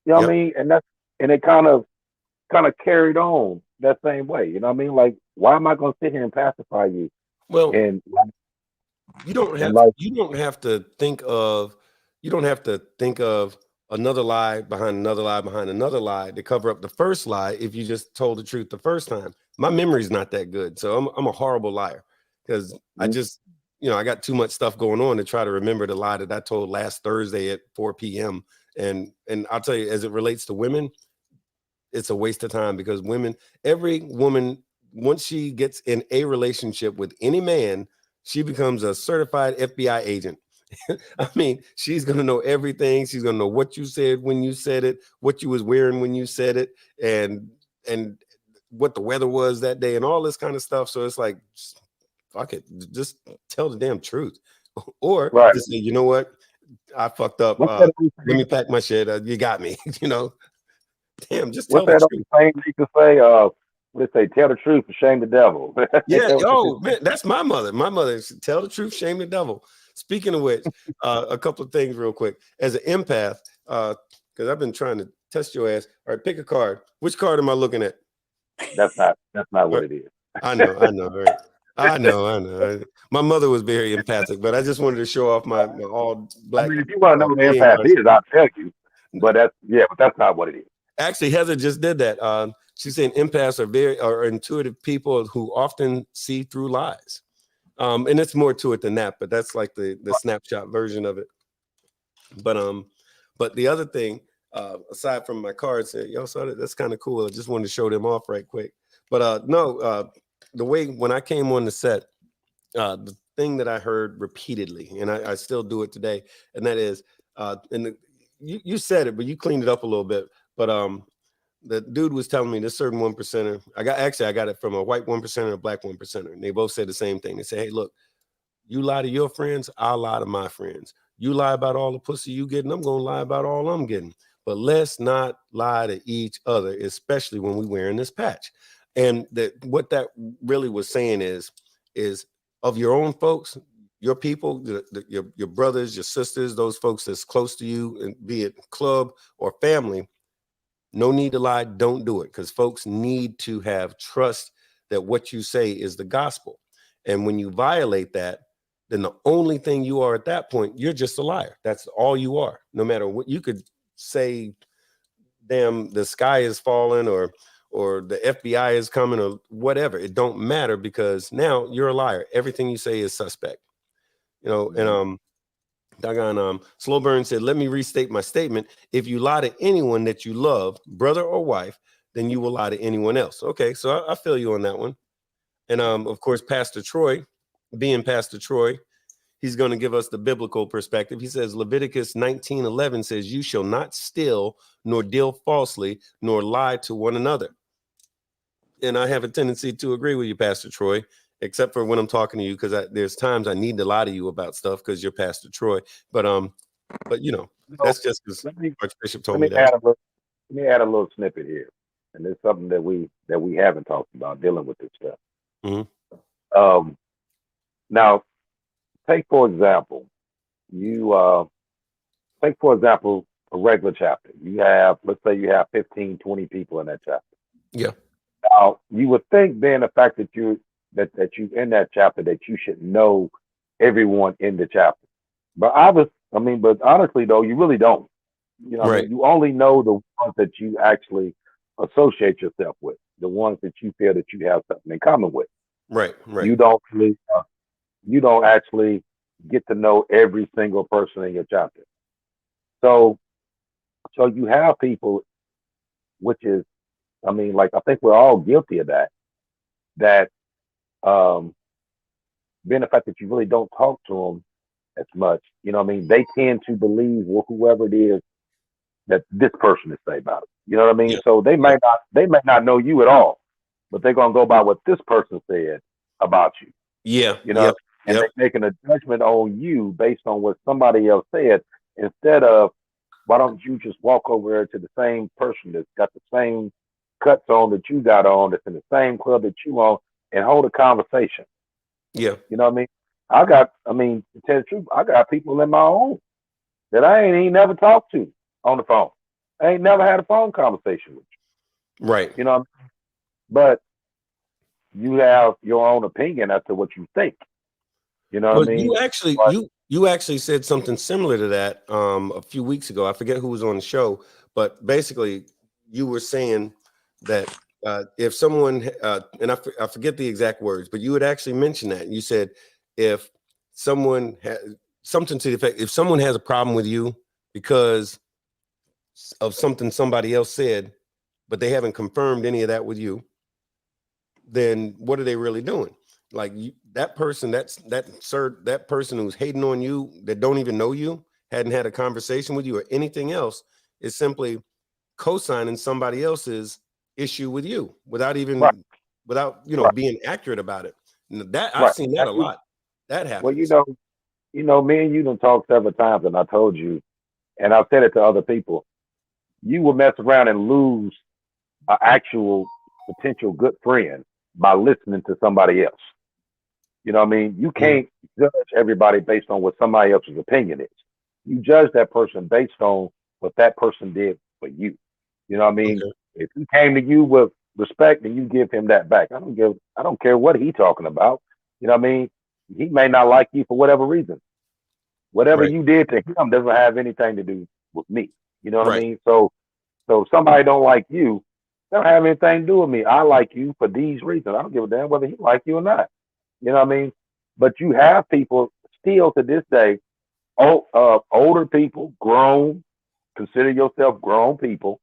You know what Yep. I mean? And it kind of carried on that same way. You know what I mean? Like, why am I gonna sit here and pacify you? Well, And you don't have like, to think of another lie behind another lie behind another lie to cover up the first lie if you just told the truth the first time. My memory's not that good, so I'm a horrible liar because I just, I got too much stuff going on to try to remember the lie that I told last Thursday at 4 p.m. And I'll tell you, as it relates to women, it's a waste of time because every woman, once she gets in a relationship with any man, she becomes a certified FBI agent. I mean, she's going to know everything. She's going to know what you said when you said it, what you was wearing when you said it, and what the weather was that day and all this kind of stuff. So it's like, fuck it, just tell the damn truth. Or right. just say, you know what? I fucked up. What's that Let me pack my shit. You got me. Damn, just tell What's the that truth. old saying they used to say? What they say? Tell the truth and shame the devil. Yeah. Oh man, that's my mother. My mother said, tell the truth, shame the devil. Speaking of which, a couple of things real quick. As an empath, because I've been trying to test your ass. All right, pick a card. Which card am I looking at? That's not All what right. it is. I know. All right. I know. My mother was very empathic, but I just wanted to show off my all I black mean, if you want to know what an playing empath cards. is, I'll tell you. But that's not what it is. Actually, Heather just did that. She's saying empaths are intuitive people who often see through lies. And it's more to it than that, but that's like the snapshot version of it. But the other thing, aside from my cards, y'all saw that, that's kind of cool. I just wanted to show them off right quick. But the way when I came on the set, the thing that I heard repeatedly, and I still do it today, and that is, you said it, but you cleaned it up a little bit. But the dude was telling me this certain 1%er. I got it from a white 1%er and a black 1%er, and they both said the same thing. They say, "Hey, look, you lie to your friends, I'll lie to my friends. You lie about all the pussy you getting, I'm gonna lie about all I'm getting. But let's not lie to each other, especially when we're wearing this patch." And what that really was saying is of your own folks, your people, your brothers, your sisters, those folks that's close to you, and be it club or family. No need to lie. Don't do it, because folks need to have trust that what you say is the gospel. And when you violate that, then the only thing you are at that point, you're just a liar. That's all you are. No matter what you could say, damn, the sky is falling or the FBI is coming or whatever. It don't matter, because now you're a liar. Everything you say is suspect. And Slow Burn said, let me restate my statement. If you lie to anyone that you love, brother or wife, then you will lie to anyone else. Okay, so I feel you on that one. And of course, Pastor Troy, being Pastor Troy, he's going to give us the biblical perspective. He says Leviticus 19:11 says, you shall not steal, nor deal falsely, nor lie to one another. And I have a tendency to agree with you, Pastor Troy, except for when I'm talking to you, because there's times I need to lie to you about stuff because you're Pastor Troy. But you know, that's just because Archbishop told me that. Let me add a little snippet here, and it's something that we haven't talked about dealing with this stuff. Mm-hmm. Now, take for example, a regular chapter. Let's say you have 15, 20 people in that chapter. Yeah. Now, you would think then the fact that you in that chapter that you should know everyone in the chapter. But honestly though, you really don't. You know, right. You only know the ones that you actually associate yourself with, the ones that you feel that you have something in common with. Right. You don't actually get to know every single person in your chapter. So you have people, which is, I think we're all guilty of that being the fact that you really don't talk to them as much, they tend to believe whoever it is that this person is say about it. You know what I mean? Yeah. So they may not know you at all, but they're gonna go by what this person said about you. Yeah. And they're making a judgment on you based on what somebody else said, instead of, why don't you just walk over there to the same person that's got the same cuts on that you got on, that's in the same club that you on, and hold a conversation. Yeah. You know what I mean? To tell the truth, I got people in my own that I ain't never talked to on the phone. I ain't never had a phone conversation with you. Right. You know what I mean? But you have your own opinion as to what you think. You know what I mean? You actually said something similar to that a few weeks ago. I forget who was on the show, but basically you were saying that if someone and I forget the exact words, but you had actually mentioned that. You said if someone has something to the effect, if someone has a problem with you because of something somebody else said, but they haven't confirmed any of that with you, then what are they really doing? Like that person, that person who's hating on you, that don't even know you, hadn't had a conversation with you or anything else, is simply co-signing somebody else's issue with you without even being accurate about it. That I've seen that a lot. That happens. Well, me and you done talked several times, and I told you, and I've said it to other people, you will mess around and lose an actual potential good friend by listening to somebody else. You know what I mean? You can't judge everybody based on what somebody else's opinion is. You judge that person based on what that person did for you. You know what I mean? Okay. If he came to you with respect, then you give him that back. I don't care what he's talking about. You know what I mean? He may not like you for whatever reason. Whatever you did to him doesn't have anything to do with me. You know what I mean? So if somebody don't like you, they don't have anything to do with me. I like you for these reasons. I don't give a damn whether he like you or not. You know what I mean? But you have people still to this day, older people, grown, consider yourself grown people,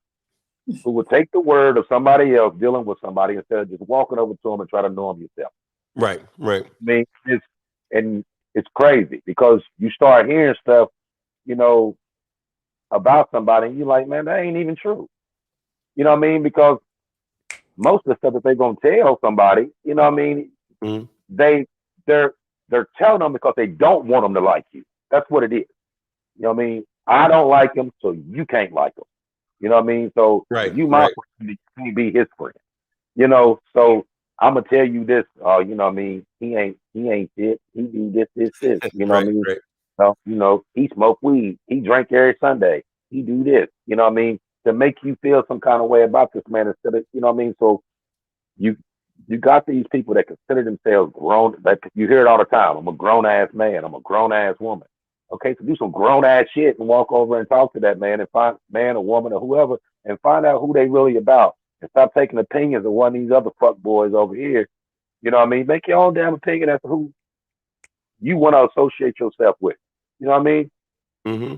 who will take the word of somebody else dealing with somebody instead of just walking over to them and try to know them yourself. Right. I mean, it's crazy because you start hearing stuff, about somebody, and you're like, man, that ain't even true. You know what I mean? Because most of the stuff that they're gonna tell somebody, you know what I mean, they're telling them because they don't want them to like you. That's what it is. You know what I mean? I don't like him, so you can't like him. You know what I mean? So you my friend, you can't be his friend. So I'm gonna tell you this. You know what I mean? He ain't it. He do this. You know what I mean? Right. He smoke weed. He drink every Sunday. He do this. You know what I mean? To make you feel some kind of way about this man instead of, you know what I mean? So you got these people that consider themselves grown. Like you hear it all the time. I'm a grown ass man. I'm a grown ass woman. Okay, so do some grown ass shit and walk over and talk to that man and find man or woman or whoever and find out who they really about. And stop taking opinions of one of these other fuck boys over here. You know what I mean? Make your own damn opinion as to who you want to associate yourself with. You know what I mean? Mm-hmm.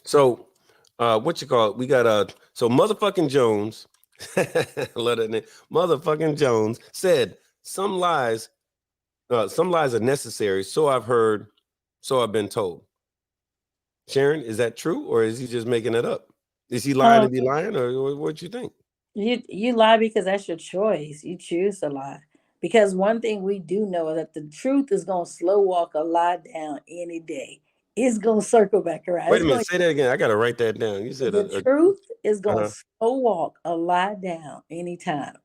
So, what you call it? We got so motherfucking Jones, let it name. Motherfucking Jones said some lies are necessary. So I've heard, so I've been told. Sharon, is that true, or is he just making it up? Is he lying to be lying, or what you think? You lie because that's your choice. You choose to lie. Because one thing we do know is that the truth is gonna slow walk a lie down any day. It's gonna circle back around. Wait It's a minute, going say that again. I gotta write that down. You said the truth is gonna uh-huh. slow walk a lie down anytime.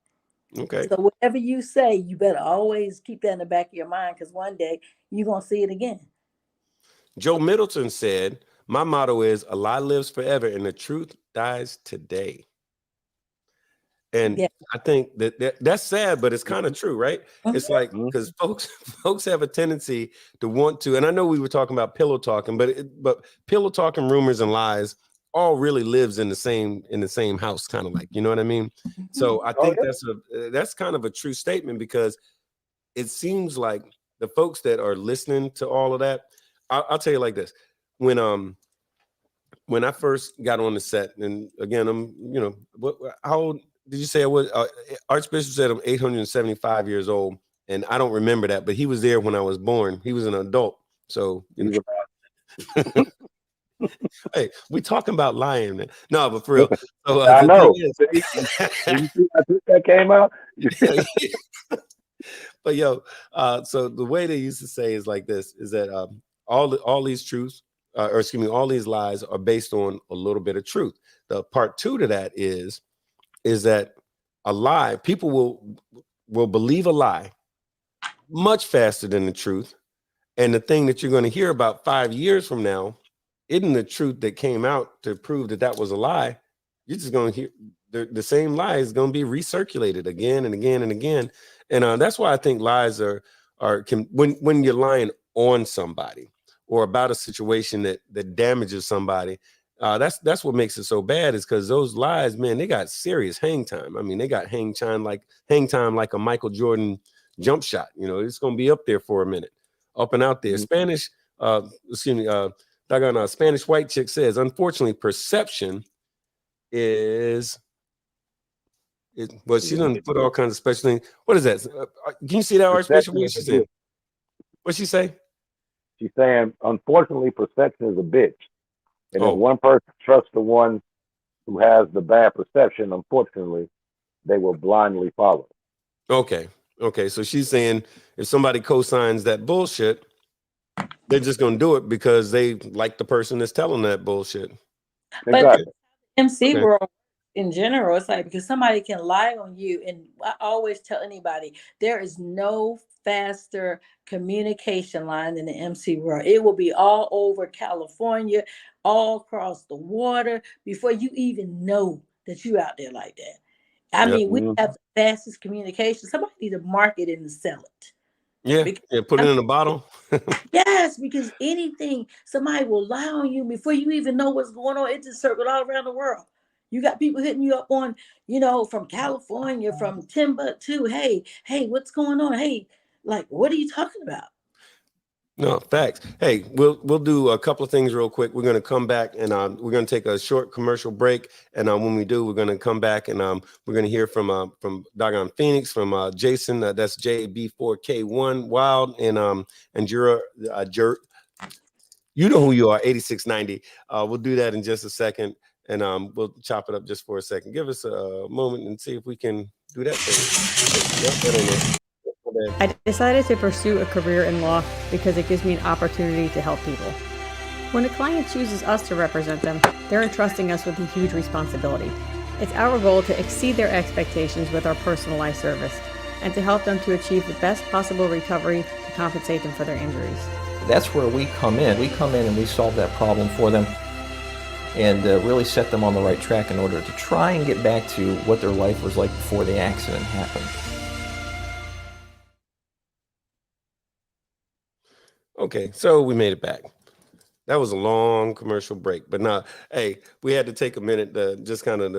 Okay. So whatever you say, you better always keep that in the back of your mind because one day you're gonna see it again. Joe Middleton said, "My motto is a lie lives forever, and the truth dies today." And Yeah. I think that's sad, but it's kind of true, right? It's like Mhm. because folks have a tendency to want to, and I know we were talking about pillow talking, but pillow talking, rumors, and lies all really lives in the same house, kind of like, you know what I mean? So I Oh think that's kind of a true statement because it seems like the folks that are listening to all of that, I'll tell you like this: when when I first got on the set, and again, how old did you say I was? Archbishop said I'm 875 years old, and I don't remember that, but he was there when I was born. He was an adult, so yeah. He's hey, we talking about lying, man. No, but for real. a- So I the thing know. is, See, you see how that came out? but yo, so the way they used to say is like this: is that all these truths, or excuse me, all these lies are based on a little bit of truth. The part two to that is that a lie, people will believe a lie much faster than the truth. And the thing that you're going to hear about 5 years from now isn't the truth that came out to prove that that was a lie. You're just going to hear the same lie is going to be recirculated again and again and again. And that's why I think lies when you're lying on somebody or about a situation that damages somebody. That's what makes it so bad is because those lies, man, they got serious hang time. I mean, they got hang time like a Michael Jordan jump shot. You know, it's going to be up there for a minute, up and out there. Mhm. Spanish, excuse me, doggone Spanish white chick says, unfortunately, perception is well, she doesn't put all kinds of special things. What is that? Can you see that, Archbishop? Perception What is she a saying? bitch. What she say? She's saying, unfortunately, perception is a bitch. And if Oh, one person trusts the one who has the bad perception, unfortunately, they will blindly follow. okay. Okay. So she's saying if somebody co-signs that bullshit, they're just gonna do it because they like the person that's telling that bullshit. But Okay. Exactly. MC Okay. world in general, it's like because somebody can lie on you, and I always tell anybody there is no faster communication line than the MC world. It will be all over California, all across the water before you even know that you out there like that. I Yep. mean, we Mhm. have the fastest communication. Somebody need to market it and sell it. Yeah. Because Yeah. Put I it mean, in a bottle. yes, because anything somebody will lie on you before you even know what's going on. It just circled all around the world. You got people hitting you up on, from California, from Timbuktu. Hey, what's going on? Hey, like, what are you talking about? No, facts. Hey, we'll do a couple of things real quick. We're gonna come back and we're gonna take a short commercial break. And when we do, we're gonna come back and we're gonna hear from Doggone Phoenix, from Jason. That's JB4K1 Wild and Jura you know who you are, 8690. We'll do that in just a second, and we'll chop it up just for a second. Give us a moment and see if we can do that thing. Yep, I don't know. I decided to pursue a career in law because it gives me an opportunity to help people. When a client chooses us to represent them, they're entrusting us with a huge responsibility. It's our goal to exceed their expectations with our personalized service and to help them to achieve the best possible recovery to compensate them for their injuries. That's where we come in. We come in and we solve that problem for them and really set them on the right track in order to try and get back to what their life was like before the accident happened. Okay, so we made it back. That was a long commercial break, but now, hey, we had to take a minute to just kind of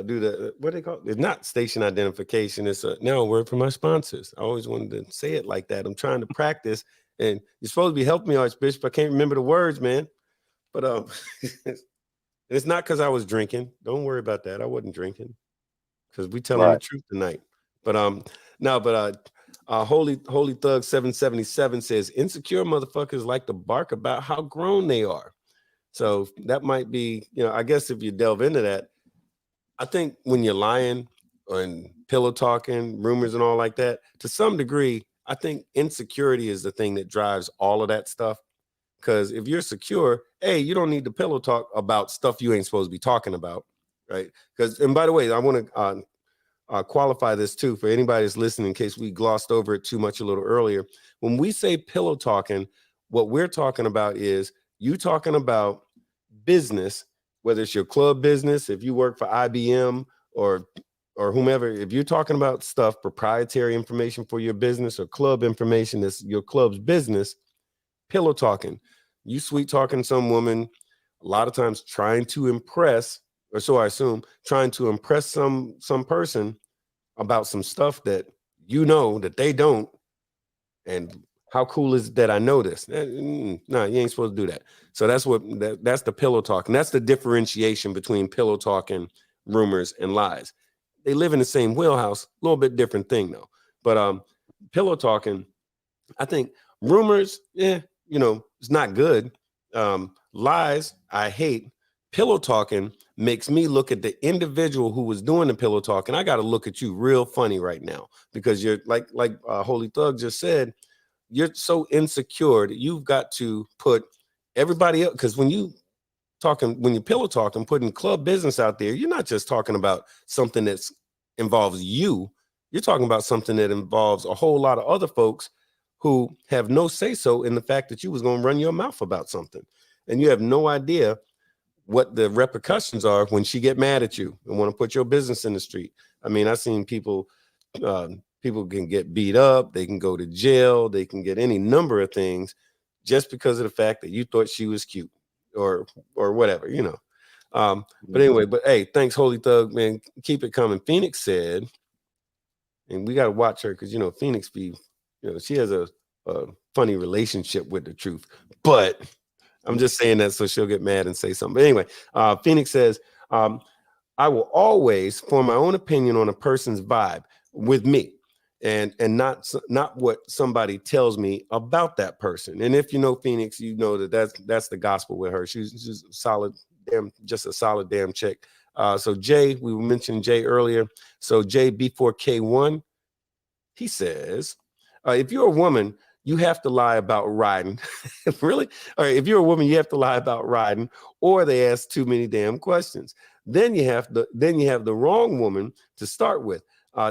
do the what they call it. It's not station identification. It's now a word from our sponsors. I always wanted to say it like that. I'm trying to practice, and you're supposed to be helping me, Archbishop. I can't remember the words, man. But it's not because I was drinking. Don't worry about that. I wasn't drinking because we telling the Right. truth tonight. But no, but Holy Thug 777 says insecure motherfuckers like to bark about how grown they are. So that might be, I guess if you delve into that, I think when you're lying and pillow talking, rumors and all like that, to some degree, I think insecurity is the thing that drives all of that stuff. Because if you're secure, hey, you don't need to pillow talk about stuff you ain't supposed to be talking about, right? Because, and by the way, I want to qualify this too for anybody that's listening in case we glossed over it too much a little earlier. When we say pillow talking, what we're talking about is you talking about business, whether it's your club business, if you work for IBM or whomever, if you're talking about stuff, proprietary information for your business or club information that's your club's business, pillow talking. You sweet talking some woman, a lot of times trying to impress, or so I assume, trying to impress some person about some stuff that you know that they don't. And how cool is it that I know this? No, you ain't supposed to do that. So that's the pillow talk. And that's the differentiation between pillow talk and rumors and lies. They live in the same wheelhouse, a little bit different thing though. But pillow talking, I think rumors, it's not good. Lies, I hate. Pillow talking makes me look at the individual who was doing the pillow talk, and I got to look at you real funny right now because you're like Holy Thug just said, you're so insecure that you've got to put everybody else. Because when you pillow talking, putting club business out there, you're not just talking about something that's involves you. You're talking about something that involves a whole lot of other folks who have no say so in the fact that you was going to run your mouth about something, and you have no idea what the repercussions are when she get mad at you and want to put your business in the street. I mean, I've seen people can get beat up, they can go to jail, they can get any number of things just because of the fact that you thought she was cute or whatever, But anyway, but hey, thanks, Holy Thug, man. Keep it coming. Phoenix said, and we got to watch her because Phoenix she has a funny relationship with the truth, but I'm just saying that so she'll get mad and say something. But anyway, Phoenix says, I will always form my own opinion on a person's vibe with me and not what somebody tells me about that person. And if you know Phoenix, you know that's the gospel with her. She's just a solid damn chick. So Jay, we were mentioning Jay earlier. So Jay B4K1, he says, if you're a woman, you have to lie about riding. Really? All right. If you're a woman, you have to lie about riding, or they ask too many damn questions. Then you have the wrong woman to start with.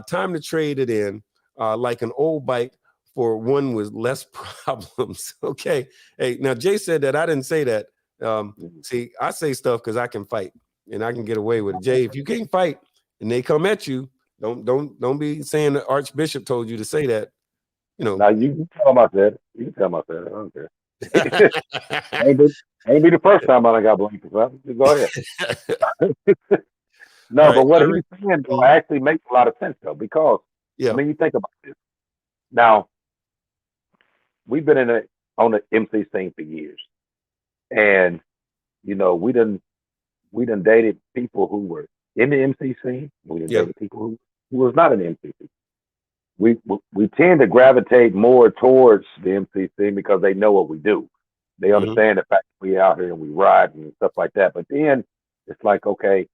Time to trade it in like an old bike for one with less problems. Okay. Hey, now Jay said that. I didn't say that. See, I say stuff because I can fight and I can get away with it. Jay, if you can't fight and they come at you, don't be saying the Archbishop told you to say that. Now you can tell them I said it. You can tell them I said it. I don't care. ain't be the first time I done got blamed for something. Just go ahead. No, Right, but what he's saying though actually makes a lot of sense though, because I mean, you think about this. Now, we've been on the MC scene for years, and we done dated people who were in the MC scene. We done dated people who was not in the MC scene. We tend to gravitate more towards the MC scene because they know what we do. They understand the fact that we out here and we ride and stuff like that. But then it's like, okay,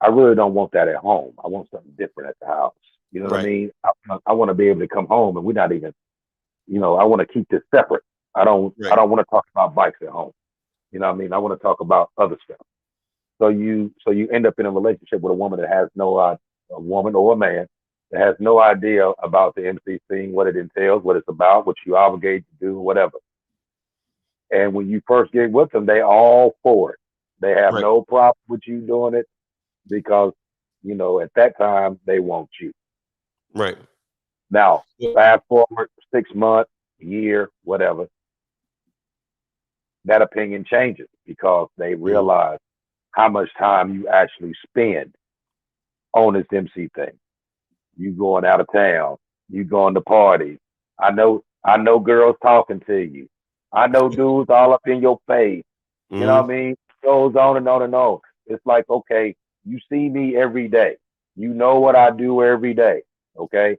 I really don't want that at home. I want something different at the house. You know what I mean? I want to be able to come home and we're not even, I want to keep this separate. I don't want to talk about bikes at home. You know what I mean? I want to talk about other stuff. So you end up in a relationship with a woman that has a woman or a man that has no idea about the MC scene, what it entails, what it's about, what you obligated to do, whatever. And when you first get with them, they all for it. They have no problem with you doing it because, at that time they want you. Right. Now, fast forward 6 months, a year, whatever, that opinion changes because they realize how much time you actually spend on this MC thing. You going out of town, you going to parties. I know girls talking to you. I know dudes all up in your face. You know Mm-hmm. what I mean? Goes on and on and on. It's like, okay, you see me every day. You know what I do every day. Okay.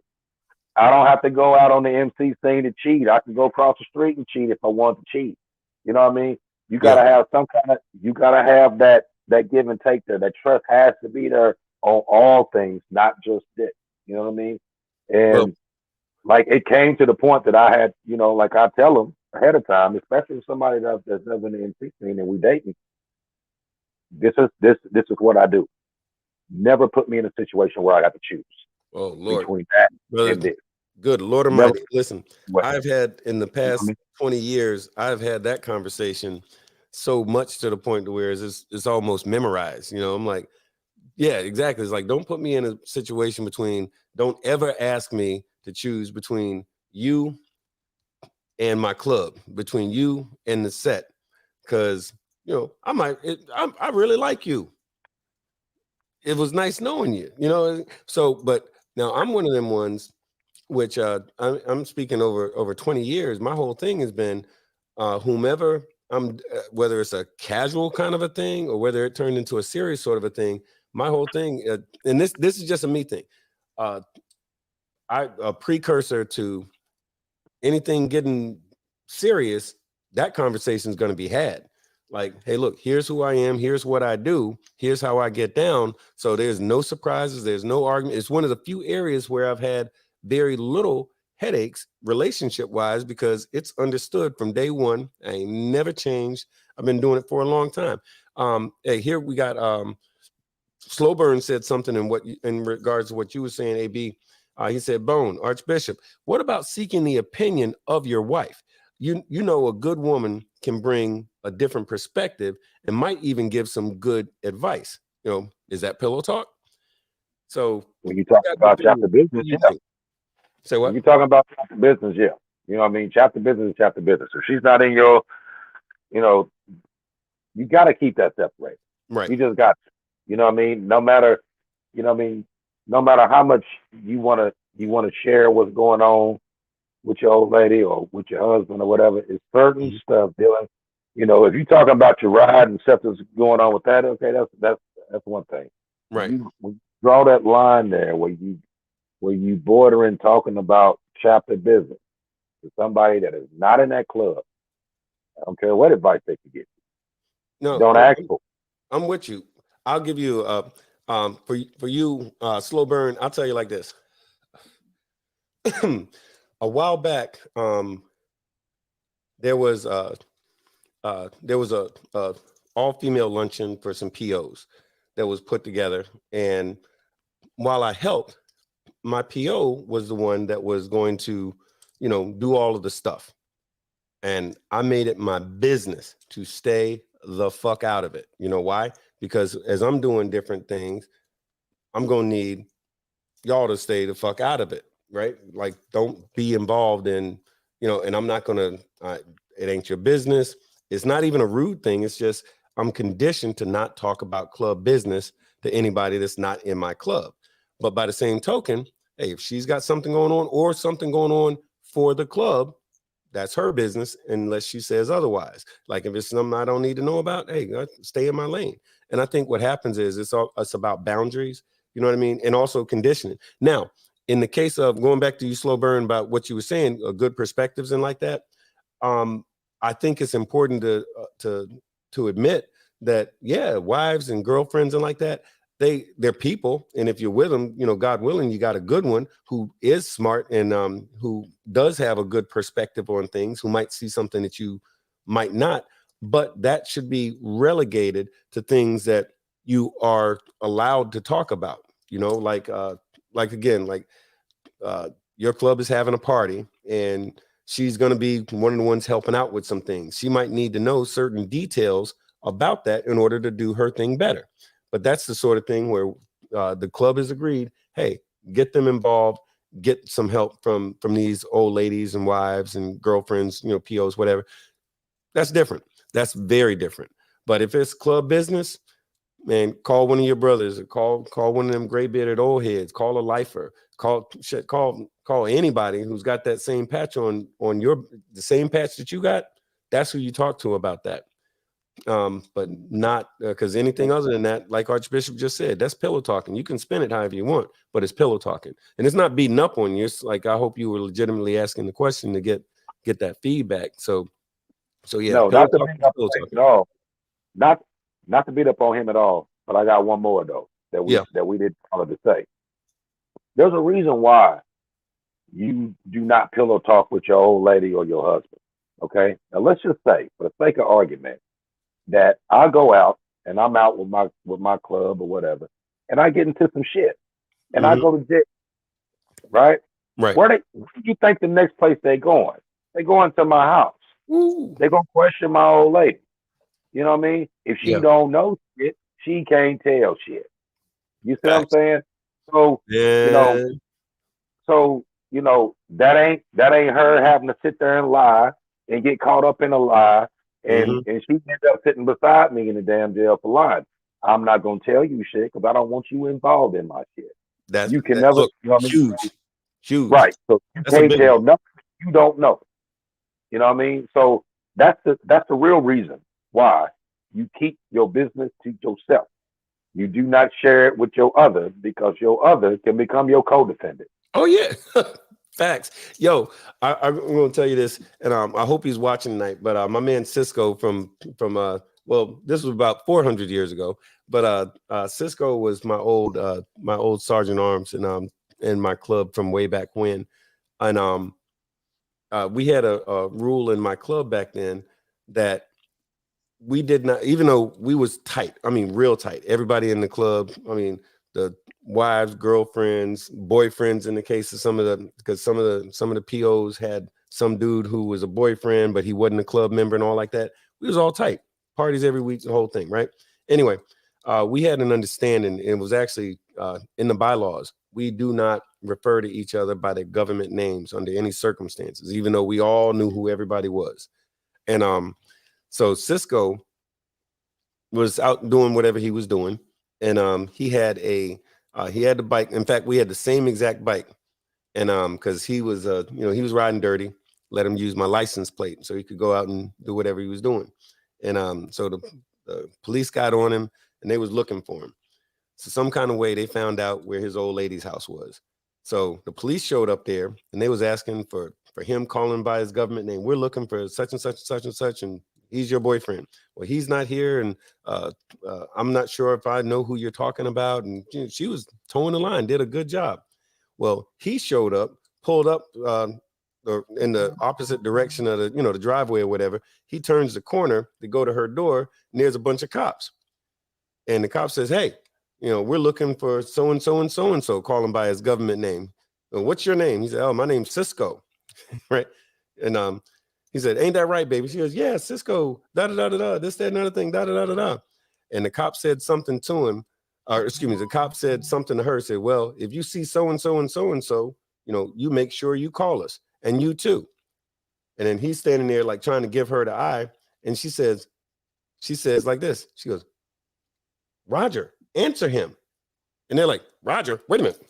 I don't have to go out on the MC scene to cheat. I can go across the street and cheat if I want to cheat. You know what I mean? You Yeah. gotta have some kind of you gotta have that give and take there. That trust has to be there on all things, not just this. You know what I mean? Well, And like it came to the point that I had, like I tell them ahead of time, especially with somebody that's never in the MC scene and we dating. This is what I do. Never put me in a situation where I got to choose oh Lord, between that brother, and this. good Lord Never. Almighty. Listen, What? I've had in the You know what I past mean? 20 years, I've had that conversation so much to the point to where it's almost memorized. I'm like, yeah, exactly. It's like, don't put me in a situation don't ever ask me to choose between you and my club, between you and the set, because I really like you. It was nice knowing you. So, but now I'm one of them ones which I'm speaking over 20 years. My whole thing has been whomever whether it's a casual kind of a thing or whether it turned into a serious sort of a thing. My whole thing, and this is just a me thing. Uh, a precursor to anything getting serious, that conversation is going to be had. Like, hey, look, here's who I am. Here's what I do. Here's how I get down. So there's no surprises. There's no argument. It's one of the few areas where I've had very little headaches relationship wise because it's understood from day one. I ain't never changed. I've been doing it for a long time. Hey, here we got Slow Burn said something in regards to what you were saying, AB. He said, Bone, Archbishop, what about seeking the opinion of your wife? You know, a good woman can bring a different perspective and might even give some good advice. Is that pillow talk? So When you talk about chapter what business, do you yeah. think? Say When what? you're talking about chapter business, yeah. You know what I mean? Chapter business is chapter business. If she's not in your, you got to keep that separated. Right. You just got to. You know what I mean? No matter, no matter how much you want to share what's going on with your old lady or with your husband or whatever, it's certain stuff dealing. If you're talking about your ride and stuff that's going on with that, okay, that's one thing. Right. You draw that line there where you bordering talking about chapter business to somebody that is not in that club. I don't care what advice they can get. No, Don't ask for. I'm with you. I'll give you for you, Slow Burn. I'll tell you like this. A while back, there was a all female luncheon for some POs that was put together, and while I helped, my PO was the one that was going to, do all of the stuff, and I made it my business to stay the fuck out of it. You know why? Because as I'm doing different things, I'm gonna need y'all to stay the fuck out of it, right? Like, don't be involved in, and I'm not gonna, it ain't your business. It's not even a rude thing. It's just, I'm conditioned to not talk about club business to anybody that's not in my club. But by the same token, hey, if she's got something going on or something going on for the club, that's her business unless she says otherwise. Like if it's something I don't need to know about, hey, stay in my lane. And I think what happens is it's about boundaries, you know what I mean? And also conditioning. Now, in the case of going back to you, Slow Burn, about what you were saying, good perspectives and like that, I think it's important to admit that, yeah, wives and girlfriends and like that, they're people, and if you're with them, God willing, you got a good one who is smart and who does have a good perspective on things, who might see something that you might not, but that should be relegated to things that you are allowed to talk about. Like again, like your club is having a party and she's going to be one of the ones helping out with some things. She might need to know certain details about that in order to do her thing better. But that's the sort of thing where the club has agreed, hey, get them involved, get some help from these old ladies and wives and girlfriends, POs, whatever. That's different. That's very different. But if it's club business, man, call one of your brothers, or call one of them gray bearded old heads, call a lifer, call anybody who's got that same patch on the same patch that you got. that's who you talk to about that. But not because anything other than that, like Archbishop just said, that's pillow talking. You can spin it however you want, but it's pillow talking, and it's not beating up on you. It's like, I hope you were legitimately asking the question to get that feedback. So yeah, No, pillow not to talking, beat up pillow on him talking. at all. Not to beat up on him at all. But I got one more though that we Yeah. didn't bother to say. There's a reason why you do not pillow talk with your old lady or your husband. Okay. Now let's just say, for the sake of argument, that I go out and I'm out with my club or whatever, and I get into some shit, and I go to jail, right? Right. Where do you think the next place they going? They going to my house. Ooh. They gonna question my old lady. You know what I mean? If she Yeah. don't know shit, she can't tell shit. You see what I'm Facts. saying? So Yeah. that ain't her having to sit there and lie and get caught up in a lie, and she ends up sitting beside me in the damn jail for lying. I'm not gonna tell you shit because I don't want you involved in my shit. You can never, Look, you know what I mean? huge. Right. So you That's a can't big tell one. nothing you don't know. You know what I mean? So that's the real reason why you keep your business to yourself. You do not share it with your other, because your other can become your co-defendant. Oh yeah. Facts. Yo, I'm going to tell you this, and I hope he's watching tonight. But my man Cisco from well, this was about 400 years ago. But Cisco was my old sergeant arms in my club from way back when, and we had a rule in my club back then that we did not, even though we was tight, I mean real tight, everybody in the club, I mean the wives, girlfriends, boyfriends, in the case of some of the POs had some dude who was a boyfriend but he wasn't a club member and all like that. We was all tight, parties every week, the whole thing, right? Anyway, we had an understanding, and it was actually in the bylaws. We do not refer to each other by their government names under any circumstances, even though we all knew who everybody was. And so Cisco was out doing whatever he was doing, and he had the bike. In fact, we had the same exact bike, and because he was he was riding dirty, let him use my license plate so he could go out and do whatever he was doing. And so the police got on him, and they was looking for him. So some kind of way they found out where his old lady's house was. So the police showed up there, and they was asking for him, calling by his government name. We're looking for such and such and such and such, and he's your boyfriend. Well, he's not here, and I'm not sure if I know who you're talking about. And she was towing the line, did a good job. Well, he showed up, pulled up in the opposite direction of the driveway or whatever. He turns the corner to go to her door, and there's a bunch of cops. And the cop says, "Hey, we're looking for so and so and so and so," calling by his government name. "Well, what's your name?" He said, "Oh, my name's Cisco." Right. And he said, "Ain't that right, baby?" She goes, "Yeah, Cisco, da da da da da, this, that, and other thing, da da da da da." And the cop said something to him, or excuse me, the cop said something to her, said, "Well, if you see so and so and so and so, you make sure you call us, and you too." And then he's standing there like trying to give her the eye, and she says like this. She goes, "Roger, answer him." And they're like, "Roger, wait a minute.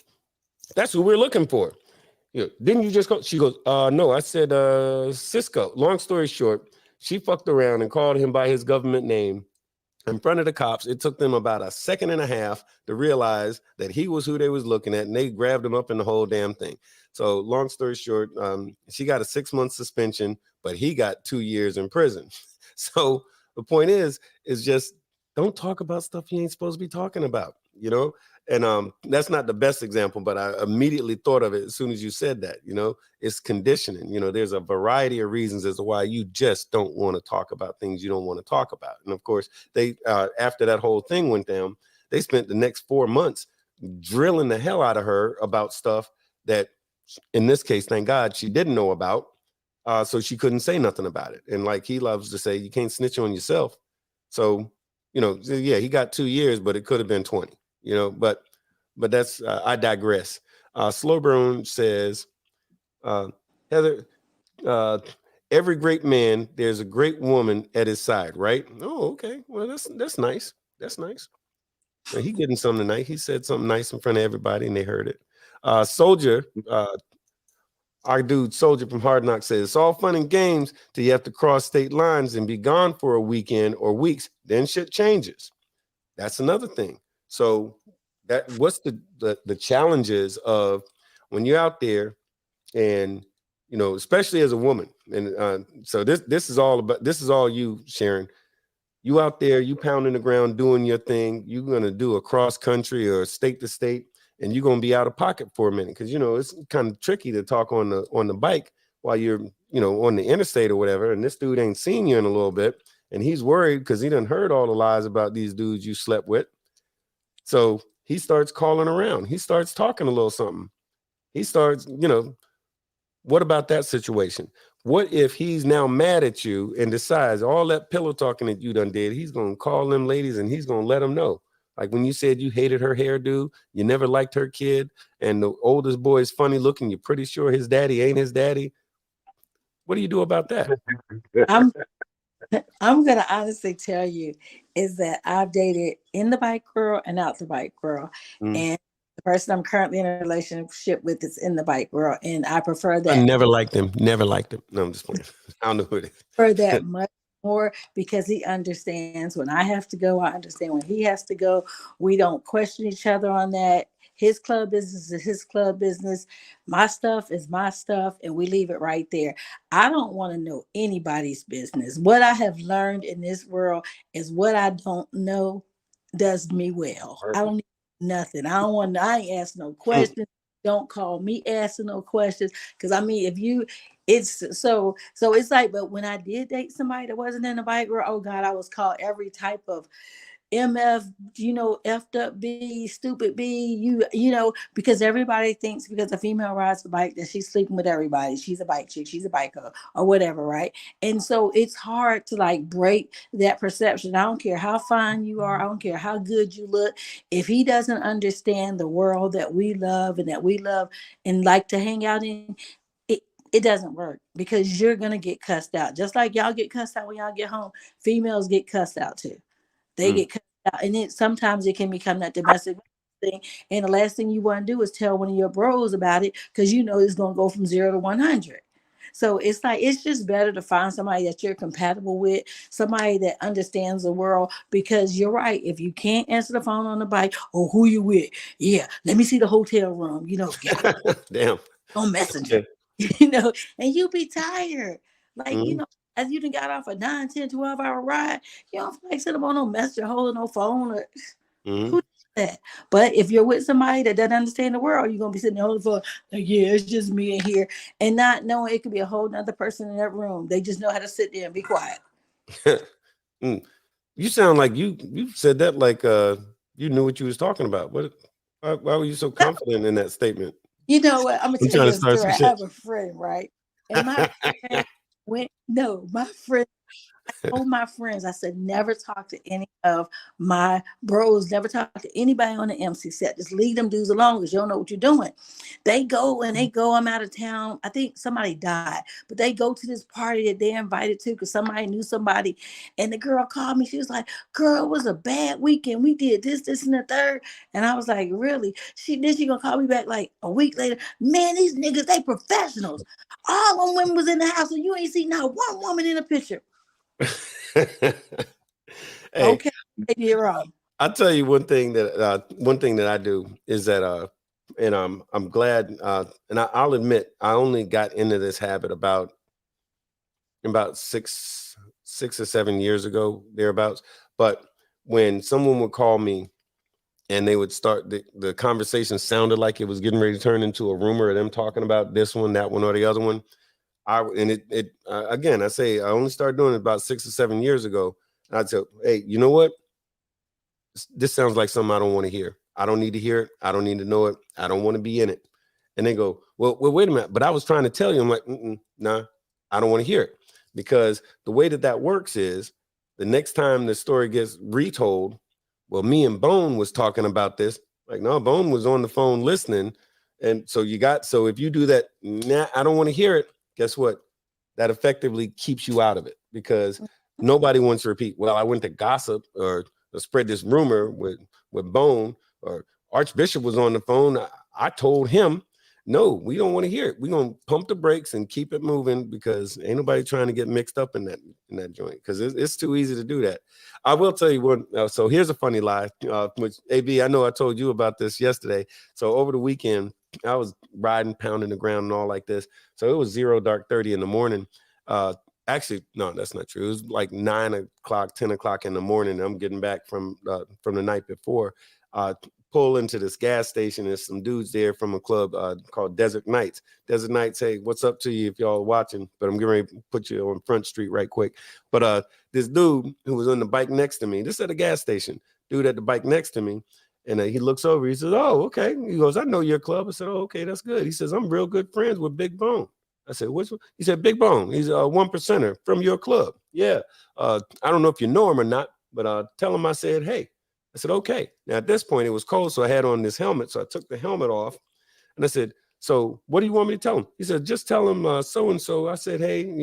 That's who we're looking for. Didn't you just go?" She goes, "No, I said Cisco." Long story short, she fucked around and called him by his government name in front of the cops. It took them about a second and a half to realize that he was who they was looking at, and they grabbed him up in the whole damn thing. So long story short, she got a 6-month suspension, but he got 2 years in prison. So the point is just don't talk about stuff you ain't supposed to be talking about, And that's not the best example, but I immediately thought of it as soon as you said that. It's conditioning. There's a variety of reasons as to why you just don't want to talk about things you don't want to talk about. And of course, they after that whole thing went down, they spent the next 4 months drilling the hell out of her about stuff that, in this case, thank God, she didn't know about. So she couldn't say nothing about it. And like he loves to say, you can't snitch on yourself. So, yeah, he got 2 years, but it could have been 20, but that's, I digress. Slowburn says, Heather, every great man, there's a great woman at his side, right? Oh, okay. Well, that's nice. That's nice. Well, he getting something tonight. He said something nice in front of everybody and they heard it. Soldier, Our dude Soldier from Hard Knocks says it's all fun and games till you have to cross state lines and be gone for a weekend or weeks. Then shit changes. That's another thing. So what's the challenges of when you're out there and especially as a woman. And so this is all you, Sharon. You out there, you pounding the ground, doing your thing. You're gonna do a cross country or state to state, and you're gonna be out of pocket for a minute because it's kind of tricky to talk on the bike while you're on the interstate or whatever. And this dude ain't seen you in a little bit, and he's worried because he done heard all the lies about these dudes you slept with. So he starts calling around. He starts talking a little something. He starts, what about that situation? What if he's now mad at you and decides all that pillow talking that you done did, he's going to call them ladies and he's going to let them know. Like when you said you hated her hairdo, you never liked her kid, and the oldest boy is funny looking, you're pretty sure his daddy ain't his daddy. What do you do about that? I'm gonna honestly tell you is that I've dated in the bike world and out the bike world. And the person I'm currently in a relationship with is in the bike world, and I prefer that. I never liked him. Never liked him. No, I'm just playing. I don't know who it is. For that much more because he understands when I have to go. I understand when he has to go. We don't question each other on that. His club business is his club business. My stuff is my stuff, and we leave it right there. I don't want to know anybody's business. What I have learned in this world is what I don't know does me well. Perfect. I don't need nothing. I ain't asking no questions. Don't call me asking no questions. Because it's so it's like, but when I did date somebody that wasn't in the bike world, oh God, I was called every type of MF, effed up B, stupid B, because everybody thinks because a female rides a bike that she's sleeping with everybody. She's a bike chick, she's a biker or whatever, right? And so it's hard to break that perception. I don't care how fine you are, I don't care how good you look. If he doesn't understand the world that we love and like to hang out in, it doesn't work because you're going to get cussed out. Just like y'all get cussed out when y'all get home, females get cussed out too. They get cut out, and sometimes it can become that domestic thing. And the last thing you want to do is tell one of your bros about it because it's going to go from 0 to 100. So it's just better to find somebody that you're compatible with, somebody that understands the world. Because you're right, if you can't answer the phone on the bike, or who you with? Yeah, let me see the hotel room. Damn. On Messenger, and you'll be tired, as you done got off a 9, 10, 12-hour ride, you don't feel like sitting on no messenger, holding no phone. Or who does that? But if you're with somebody that doesn't understand the world, you're going to be sitting there holding the phone, yeah, it's just me in here. And not knowing it could be a whole nother person in that room. They just know how to sit there and be quiet. You sound like you said that like you knew what you was talking about. Why were you so confident in that statement? You know what? I'm going to tell you a story. I have a friend, right? And my friend I told my friends, I said, never talk to any of my bros, never talk to anybody on the MC set. Just leave them dudes alone because you don't know what you're doing. They go, I'm out of town. I think somebody died, but they go to this party that they invited to because somebody knew somebody. And the girl called me. She was like, girl, it was a bad weekend. We did this, and the third. And I was like, really? She gonna call me back like a week later. Man, these niggas, they professionals. All them women was in the house and you ain't seen not one woman in the picture. Hey, okay, you're wrong. I'll tell you one thing that I do is that and I'm glad and I'll admit I only got into this habit about 6 or 7 years ago, thereabouts. But when someone would call me and they would start the conversation sounded like it was getting ready to turn into a rumor of them talking about this one, that one, or the other one. Again, I say I only started doing it about 6 or 7 years ago. And I'd say, hey, you know what? This sounds like something I don't want to hear. I don't need to hear it. I don't need to know it. I don't want to be in it. And they go, well, wait a minute. But I was trying to tell you, I'm like, nah, I don't want to hear it. Because the way that works is the next time the story gets retold, well, me and Bone was talking about this. Like, no, Bone was on the phone listening. And so if you do that, nah, I don't want to hear it. Guess what? That effectively keeps you out of it because nobody wants to repeat, well, I went to gossip or spread this rumor with Bone, or Archbishop was on the phone. I told him. no, we don't want to hear it. We're gonna pump the brakes and keep it moving because ain't nobody trying to get mixed up in that joint because it's too easy to do that. I will tell you what. So here's a funny lie. Which AB, I know I told you about this yesterday. So over the weekend, I was riding, pounding the ground and all like this. So it was 0 dark 30 in the morning. Actually, no, that's not true. It was like 9 o'clock, 10 o'clock in the morning. I'm getting back from the night before. Pull into this gas station. There's some dudes there from a club called Desert Nights. Desert Nights, hey, what's up to you if y'all are watching? But I'm getting ready to put you on Front Street right quick. But this dude who was on the bike next to me, this at a gas station, dude at the bike next to me, and he looks over. He says, "Oh, okay." He goes, "I know your club." I said, "Oh, okay, that's good." He says, "I'm real good friends with Big Bone." I said, "Which one?" He said, "Big Bone. He's a 1%er from your club." Yeah. I don't know if you know him or not, but tell him I said, hey. I said, okay. Now at this point it was cold, so I had on this helmet. So I took the helmet off and I said, so what do you want me to tell him? He said, just tell him so-and-so. I said, hey,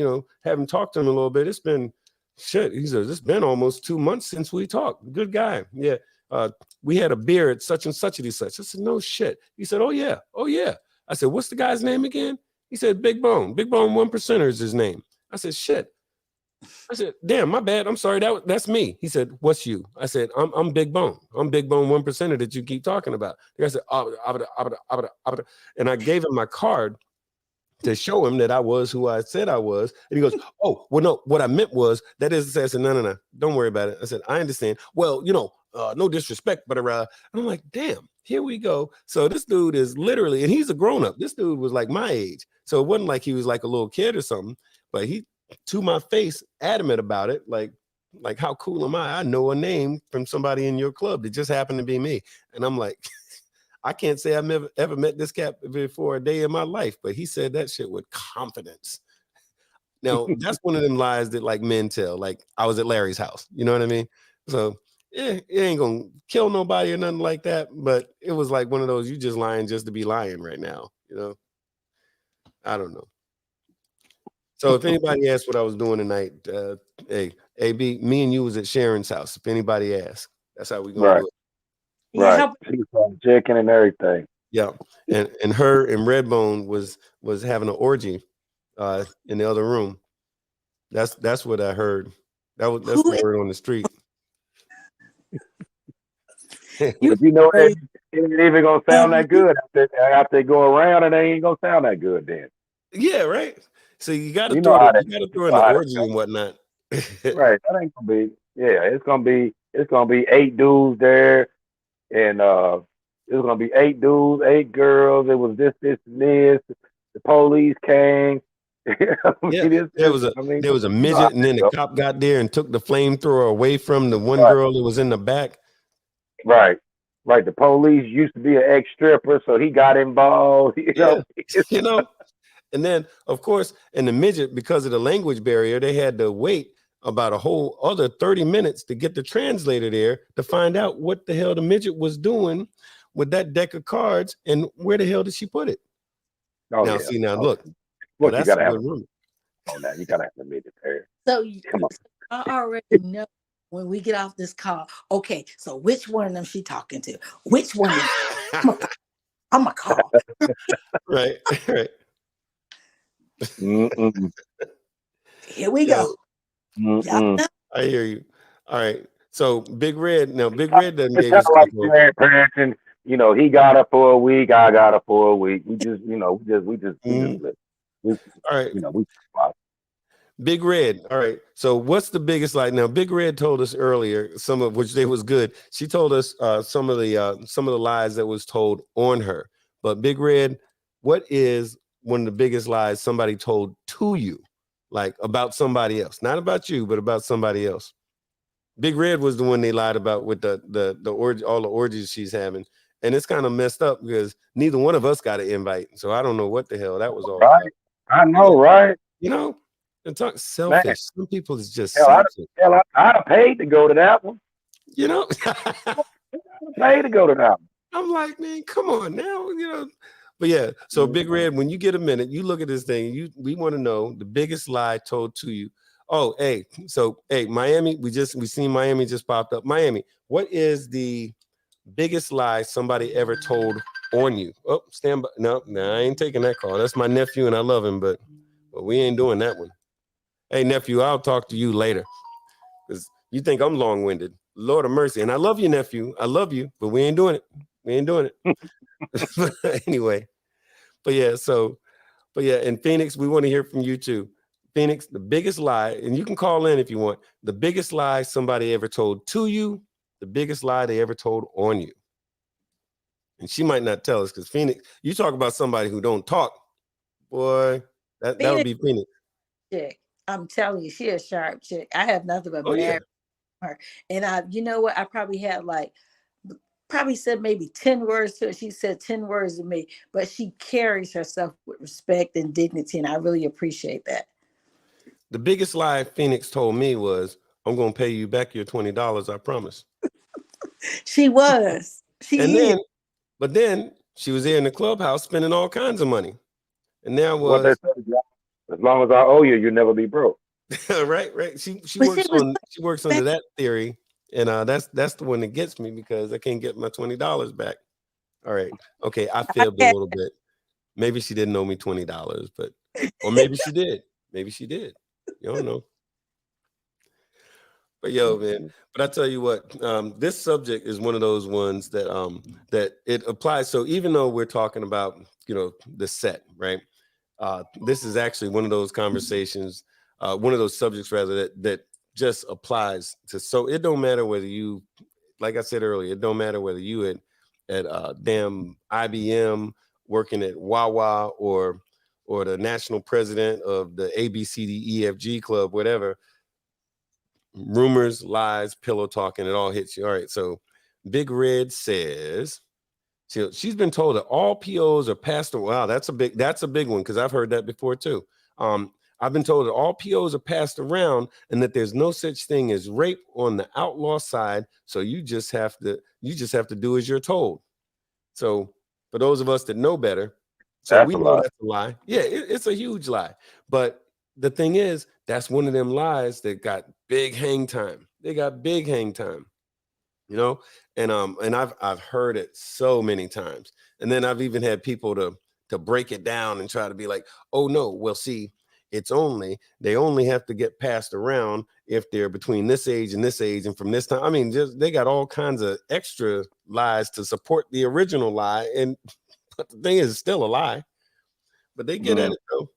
haven't talked to him a little bit. It's been shit. He said, it's been almost 2 months since we talked. Good guy. Yeah. We had a beer at such and such and such. I said, no shit. He said, oh yeah. Oh yeah. I said, what's the guy's name again? He said, Big Bone. Big Bone 1%er is his name. I said, shit. I said, damn, my bad. I'm sorry. That's me. He said, what's you? I said, I'm Big Bone. I'm Big Bone 1%er that you keep talking about. The guy said, and I gave him my card to show him that I was who I said I was. And he goes, oh, well, no, what I meant was that is to say, I said, no, don't worry about it. I said, I understand. Well, no disrespect, but and I'm like, damn, here we go. So this dude is literally, and he's a grown up. This dude was like my age. So it wasn't like he was like a little kid or something, but he, to my face, adamant about it, like how cool am I? I know a name from somebody in your club that just happened to be me. And I'm like, I can't say I've ever met this cat before a day in my life, but he said that shit with confidence. Now, that's one of them lies that like men tell, like I was at Larry's house. You know what I mean? So it ain't gonna kill nobody or nothing like that, but it was like one of those, you just lying just to be lying right now, I don't know. So if anybody asks what I was doing tonight, hey, AB, me and you was at Sharon's house. If anybody asks, that's how we gonna do it. Right. She was checking and everything. Yeah. And her and Redbone was having an orgy in the other room. That's what I heard. That's what I heard on the street. But it ain't even gonna sound that good after they go around, and they ain't gonna sound that good then. Yeah, right. So you got to throw in the orgy and whatnot. Right. That ain't gonna be. Yeah, it's gonna be 8 dudes there, and it's gonna be 8 dudes, 8 girls. It was this, and this. The police came. There was a midget, and then the cop got there and took the flamethrower away from the one girl that was in the back. Right. The police used to be an ex-stripper, so he got involved. And then, of course, in the midget, because of the language barrier, they had to wait about a whole other 30 minutes to get the translator there to find out what the hell the midget was doing with that deck of cards and where the hell did she put it. Look, well, that's you gotta have a room. Now you gotta have a midget there. So come on. I already know when we get off this call. Okay, so which one of them she talking to? Which one? I'm a call. Right. Here we go. I hear you. All right. So Big Red doesn't give us like parenting. He got her for a week. I got her for a week. We just all right. Big Red. All right. So what's the biggest lie? Now, Big Red told us earlier, some of which they was good. She told us some of the lies that was told on her. But Big Red, what is one of the biggest lies somebody told to you, like about somebody else, not about you, but about somebody else? Big Red was the one they lied about with the orgy, all the orgies she's having, and it's kind of messed up because neither one of us got an invite, so I don't know what the hell that was all right. About. I know, right? And talk selfish. Man. Some people is just I'd have paid to go to that one. I'd paid to go to that one. I'm like, man, come on now, But yeah, so Big Red, when you get a minute, you look at this thing. We want to know the biggest lie told to you. Oh, hey, Miami, we seen Miami just popped up. Miami, what is the biggest lie somebody ever told on you. Oh, stand by. No, I ain't taking that call. That's my nephew, and I love him, but we ain't doing that one. Hey, nephew, I'll talk to you later. Because you think I'm long-winded. Lord of mercy. And I love you, nephew. I love you, but we ain't doing it. We ain't doing it. Anyway. But yeah, in Phoenix, we want to hear from you too. Phoenix, the biggest lie, and you can call in if you want, the biggest lie somebody ever told to you, the biggest lie they ever told on you. And she might not tell us because Phoenix, you talk about somebody who don't talk, boy, that would be Phoenix. Chick. I'm telling you, she a sharp chick. I have nothing but Oh, yeah. married her. And you know what? I probably had probably said maybe 10 words to her. She said 10 words to me, but she carries herself with respect and dignity. And I really appreciate that. The biggest lie Phoenix told me was, I'm going to pay you back your $20, I promise. She was. But then she was there in the clubhouse spending all kinds of money. And now What they say, as long as I owe you, you'll never be broke. right. She works under that theory. And that's the one that gets me because I can't get my $20 back. All right. Okay, I fibbed a little bit. Maybe she didn't owe me $20, or maybe she did. Maybe she did. You don't know. But man, but I tell you what, this subject is one of those ones that that it applies. So even though we're talking about, the set, right? This is actually one of those conversations, one of those subjects rather that just applies to. So it don't matter whether you, like I said earlier, it don't matter whether you at damn IBM working at Wawa or the national president of the ABCDEFG club, whatever. Rumors, lies, pillow talking, it all hits you. All right. So Big Red says she's been told that all POs are passed around. Wow, that's a big one because I've heard that before too. I've been told that all POs are passed around and that there's no such thing as rape on the outlaw side. So you just have to do as you're told. So for those of us that know better, we know that's a lie. Yeah, it's a huge lie. But the thing is, that's one of them lies that got big hang time. They got big hang time, and I've heard it so many times. And then I've even had people to break it down and try to be like, oh no, well, see, they only have to get passed around if they're between this age and this age and from this time. I mean, they got all kinds of extra lies to support the original lie. But the thing is, it's still a lie. But they get at it though.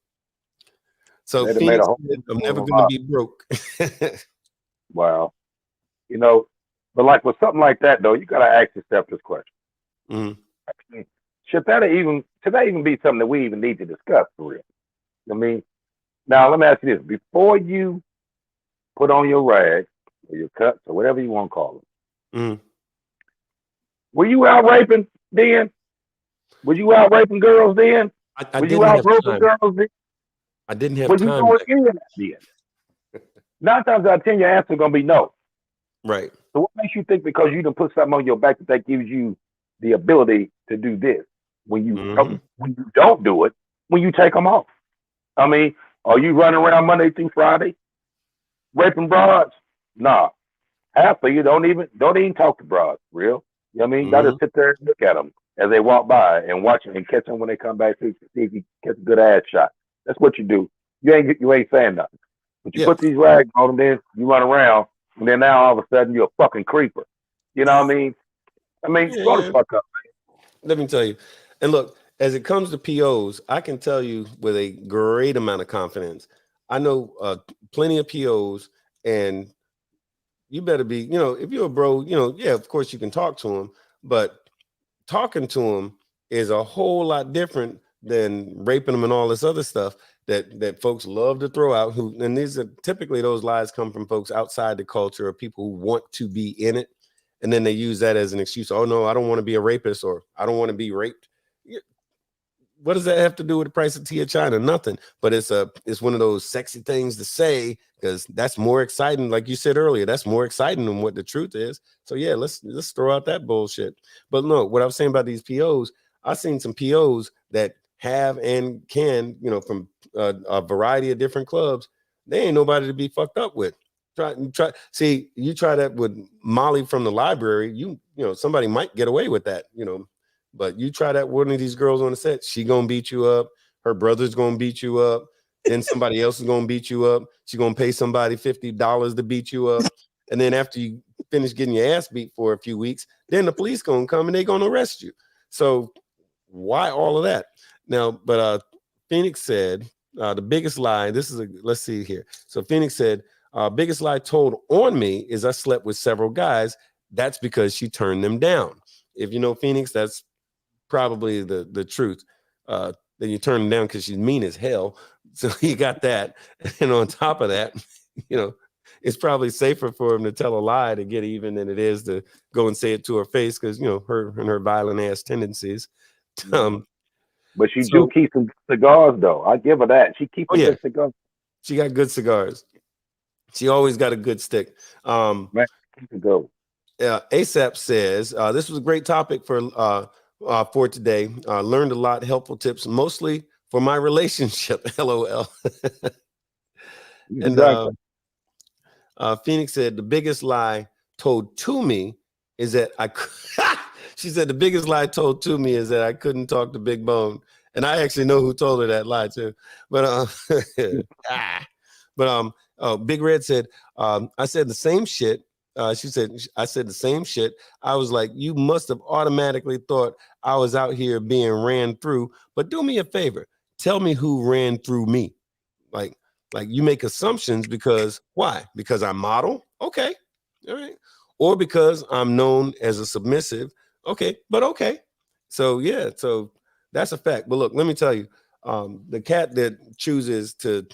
So Phoenix said, I'm never going to be broke. Wow. But like with something like that though, you got to ask yourself this question. Mm-hmm. Should that even be something that we even need to discuss for real? I mean, now let me ask you this: before you put on your rags or your cuts or whatever you want to call them, were you out raping then? Was you out raping girls then? Were you out groping girls then? I didn't have time. Was you doing any of that then? 9 times out of 10, your answer is gonna be no. Right. So what makes you think because you done put something on your back that gives you the ability to do this when you don't do it, when you take them off? I mean, are you running around Monday through Friday raping broads? Nah. Half of you don't even talk to broads, real. You know what I mean? You gotta sit there and look at them as they walk by and watch them and catch them when they come back to see if you catch a good ass shot. That's what you do. You ain't saying nothing. But you put these rags on them, then you run around, and then now all of a sudden you're a fucking creeper. You know what I mean? Go the fuck up, man. Let me tell you. And look, as it comes to POs, I can tell you with a great amount of confidence. I know plenty of POs, and you better be, if you're a bro, of course you can talk to them, but talking to them is a whole lot different than raping them and all this other stuff that folks love to throw out. And these are typically, those lies come from folks outside the culture or people who want to be in it. And then they use that as an excuse. Oh no, I don't want to be a rapist, or I don't want to be raped. What does that have to do with the price of tea in China? Nothing. But it's one of those sexy things to say because that's more exciting. Like you said earlier, that's more exciting than what the truth is. So yeah, let's throw out that bullshit. But no, what I was saying about these POs, I've seen some POs that have and can, from a variety of different clubs. They ain't nobody to be fucked up with. See, you try that with Molly from the library, somebody might get away with that, But you try that one of these girls on the set, she gonna beat you up. Her brother's gonna beat you up. Then somebody else is gonna beat you up. She's gonna pay somebody $50 to beat you up. And then after you finish getting your ass beat for a few weeks, then the police gonna come and they gonna arrest you. So why all of that? Now, but Phoenix said the biggest lie. Let's see here. So Phoenix said, biggest lie told on me is I slept with several guys. That's because she turned them down. If you know Phoenix, that's probably the truth. Then you turn them down because she's mean as hell. So you got that. And on top of that, it's probably safer for him to tell a lie to get even than it is to go and say it to her face because, her and her violent ass tendencies. But she So- do keep some cigars, though. I give her that. She keeps Oh, a yeah. good cigar. She got good cigars. She always got a good stick. Man, keep it go. ASAP says, this was a great topic for today. Learned a lot, helpful tips, mostly for my relationship. LOL. And Phoenix said, the biggest lie told to me is that she said, the biggest lie told to me is that I couldn't talk to Big Bone. And I actually know who told her that lie too. But Big Red said, I said the same shit. She said, I said the same shit. I was like, you must have automatically thought I was out here being ran through. But do me a favor. Tell me who ran through me. Like you make assumptions because why? Because I model? Okay. All right. Or because I'm known as a submissive. Okay. But okay. So yeah. So that's a fact. But look, let me tell you, the cat that chooses to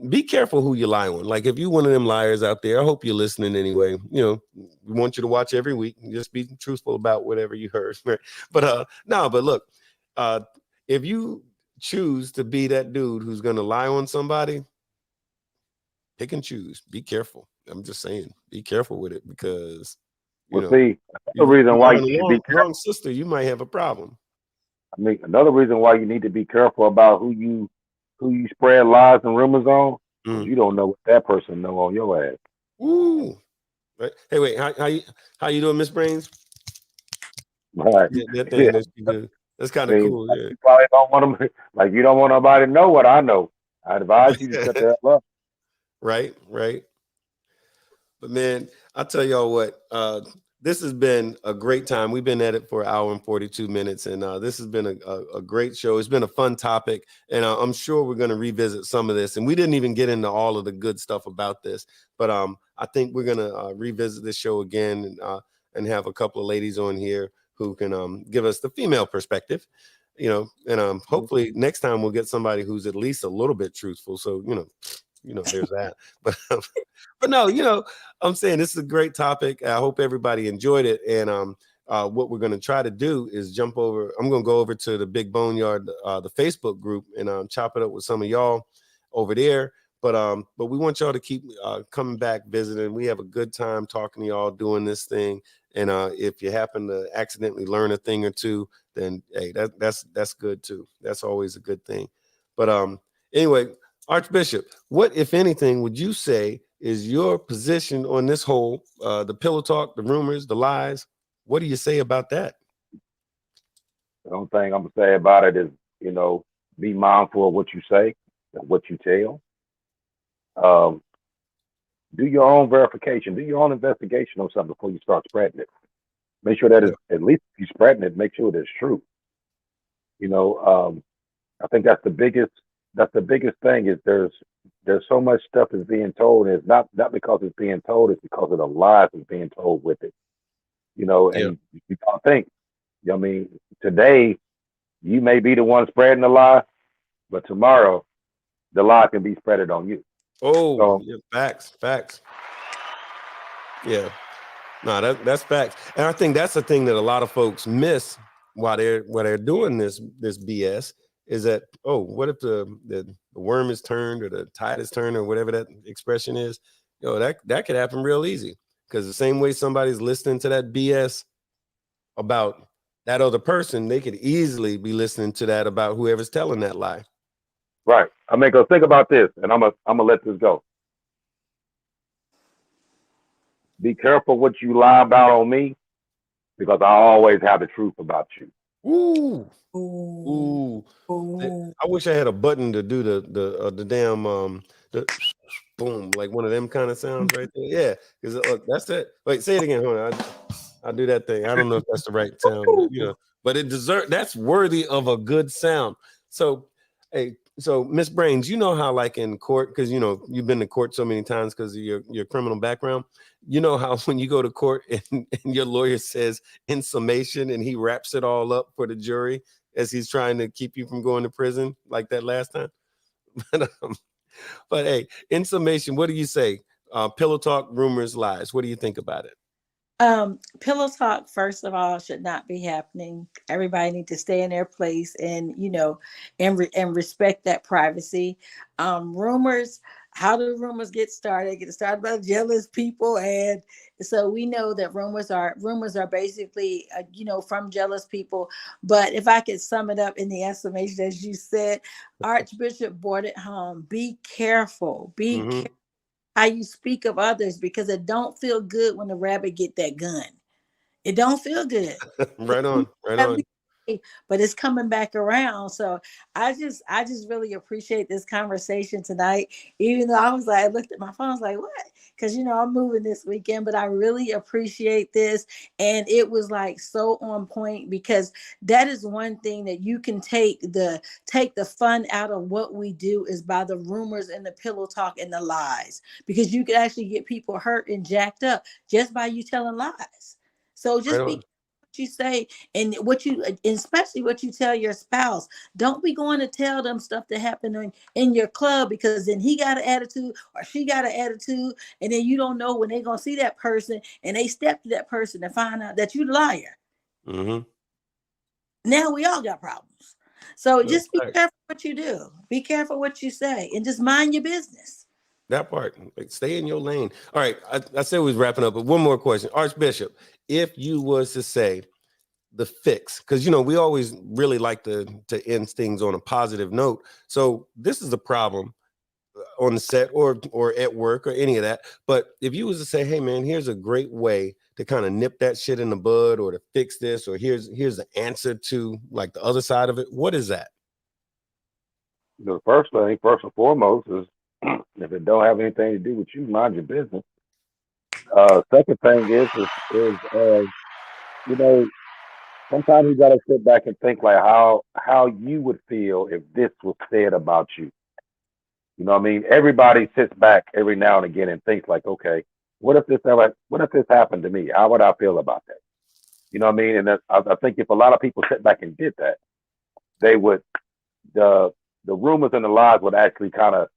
be careful who you lie on. Like if you're one of them liars out there, I hope you're listening anyway. We want you to watch every week. Just be truthful about whatever you heard. But but look, if you choose to be that dude who's gonna lie on somebody, pick and choose. Be careful. I'm just saying, be careful with it because See, the reason why you need to be wrong sister, you might have a problem. I mean, another reason why you need to be careful about who you spread lies and rumors on, because you don't know what that person know on your ass. Ooh. Right. Hey, wait, how you doing, Miss Brains? Right. That thing that you do. That's kind of cool. Yeah. You probably don't want them, like you don't want nobody to know what I know. I advise you to shut the hell up. Right. But man, I'll tell y'all what, this has been a great time. We've been at it for an hour and 42 minutes, and this has been a great show. It's been a fun topic, and I'm sure we're going to revisit some of this. And we didn't even get into all of the good stuff about this, but I think we're going to revisit this show again and have a couple of ladies on here who can give us the female perspective, and hopefully next time we'll get somebody who's at least a little bit truthful. So, there's that. But no, I'm saying this is a great topic. I hope everybody enjoyed it. And what we're going to try to do is jump over. I'm going to go over to the Big BoneYard, the Facebook group, and chop it up with some of y'all over there. But we want y'all to keep coming back, visiting. We have a good time talking to y'all, doing this thing. And if you happen to accidentally learn a thing or two, then hey, that's good too. That's always a good thing. But anyway, Archbishop, what, if anything, would you say is your position on this whole, the pillow talk, the rumors, the lies? What do you say about that? The only thing I'm gonna say about it is, be mindful of what you say and what you tell. Do your own verification, do your own investigation on something before you start spreading it. Make sure that at least if you're spreading it, make sure that it's true. I think that's the biggest thing is there's so much stuff is being told, and it's not because it's being told, it's because of the lies that's being told with it. And you don't think, today you may be the one spreading the lie, but tomorrow the lie can be spreaded on you. Oh, yeah, facts. Yeah, no, that's facts. And I think that's the thing that a lot of folks miss while they're doing this BS is that, what if the worm is turned or the tide is turned or whatever that expression is? That could happen real easy, because the same way somebody's listening to that BS about that other person, they could easily be listening to that about whoever's telling that lie. Right. I mean, go think about this, and I'm gonna let this go. Be careful what you lie about on me, because I always have the truth about you. Ooh, Ooh, ooh. ooh. I wish I had a button to do the damn the boom, like one of them kind of sounds right there. Yeah, because look, that's it. Wait, say it again. Hold on. I do that thing. I don't know if that's the right sound, but it that's worthy of a good sound. So, hey, so Miss Brains, you know how like in court, because you've been to court so many times because of your criminal background. You know how when you go to court and your lawyer says in summation and he wraps it all up for the jury as he's trying to keep you from going to prison like that last time. But hey, in summation, what do you say? Pillow talk, rumors, lies. What do you think about it? Pillow talk, first of all, should not be happening. Everybody need to stay in their place and, and respect that privacy. Rumors, how do rumors get started? Get started by jealous people. And so we know that rumors are basically, from jealous people. But if I could sum it up in the estimation, as you said, Archbishop brought it home. Be careful. Be Mm-hmm. careful how you speak of others, because it don't feel good when the rabbit get that gun. It don't feel good. Right on, right on. But it's coming back around. So I just really appreciate this conversation tonight. Even though I looked at my phone, I was like, what? Because I'm moving this weekend, but I really appreciate this. And it was like so on point, because that is one thing that you can take the fun out of what we do, is by the rumors and the pillow talk and the lies. Because you can actually get people hurt and jacked up just by you telling lies. So Right just be on. what you say, and especially what you tell your spouse. Don't be going to tell them stuff that happened in your club, because then he got an attitude or she got an attitude, and then you don't know when they're gonna see that person and they step to that person and find out that you're the liar. Mm-hmm. Now we all got problems. So No, just be fact. careful what you do. Be careful what you say, and just mind your business. That part. Like, stay in your lane. All right. I said we was wrapping up, but one more question. Archbishop, if you was to say the fix, because we always really like to end things on a positive note. So this is a problem on the set or at work or any of that. But if you was to say, hey man, here's a great way to kind of nip that shit in the bud, or to fix this, or here's the answer to like the other side of it, what is that? The first thing, first and foremost, is if it don't have anything to do with you, mind your business. Second thing is you know, sometimes you got to sit back and think like how you would feel if this was said about you. You know what I mean? Everybody sits back every now and again and thinks like, okay, what if this happened to me? How would I feel about that? You know what I mean? And I think if a lot of people sit back and did that, they would the the rumors and the lies would actually kind of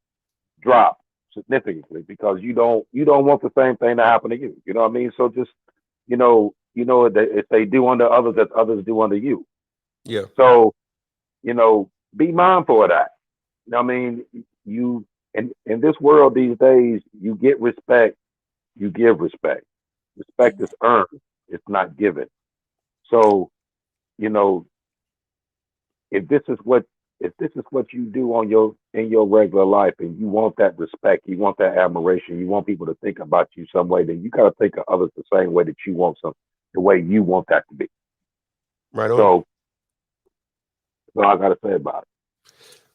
drop significantly, because you don't want the same thing to happen to you. You know what I mean? So just if they do unto others, that others do unto you. Yeah. So be mindful of that. You know what I mean? You in this world these days, you get respect, you give respect. Respect is earned, it's not given. So you know if this is what you do in your regular life, and you want that respect, you want that admiration, you want people to think about you some way, then you got to think of others the same way that you want the way you want that to be. Right on. So that's all I got to say about it.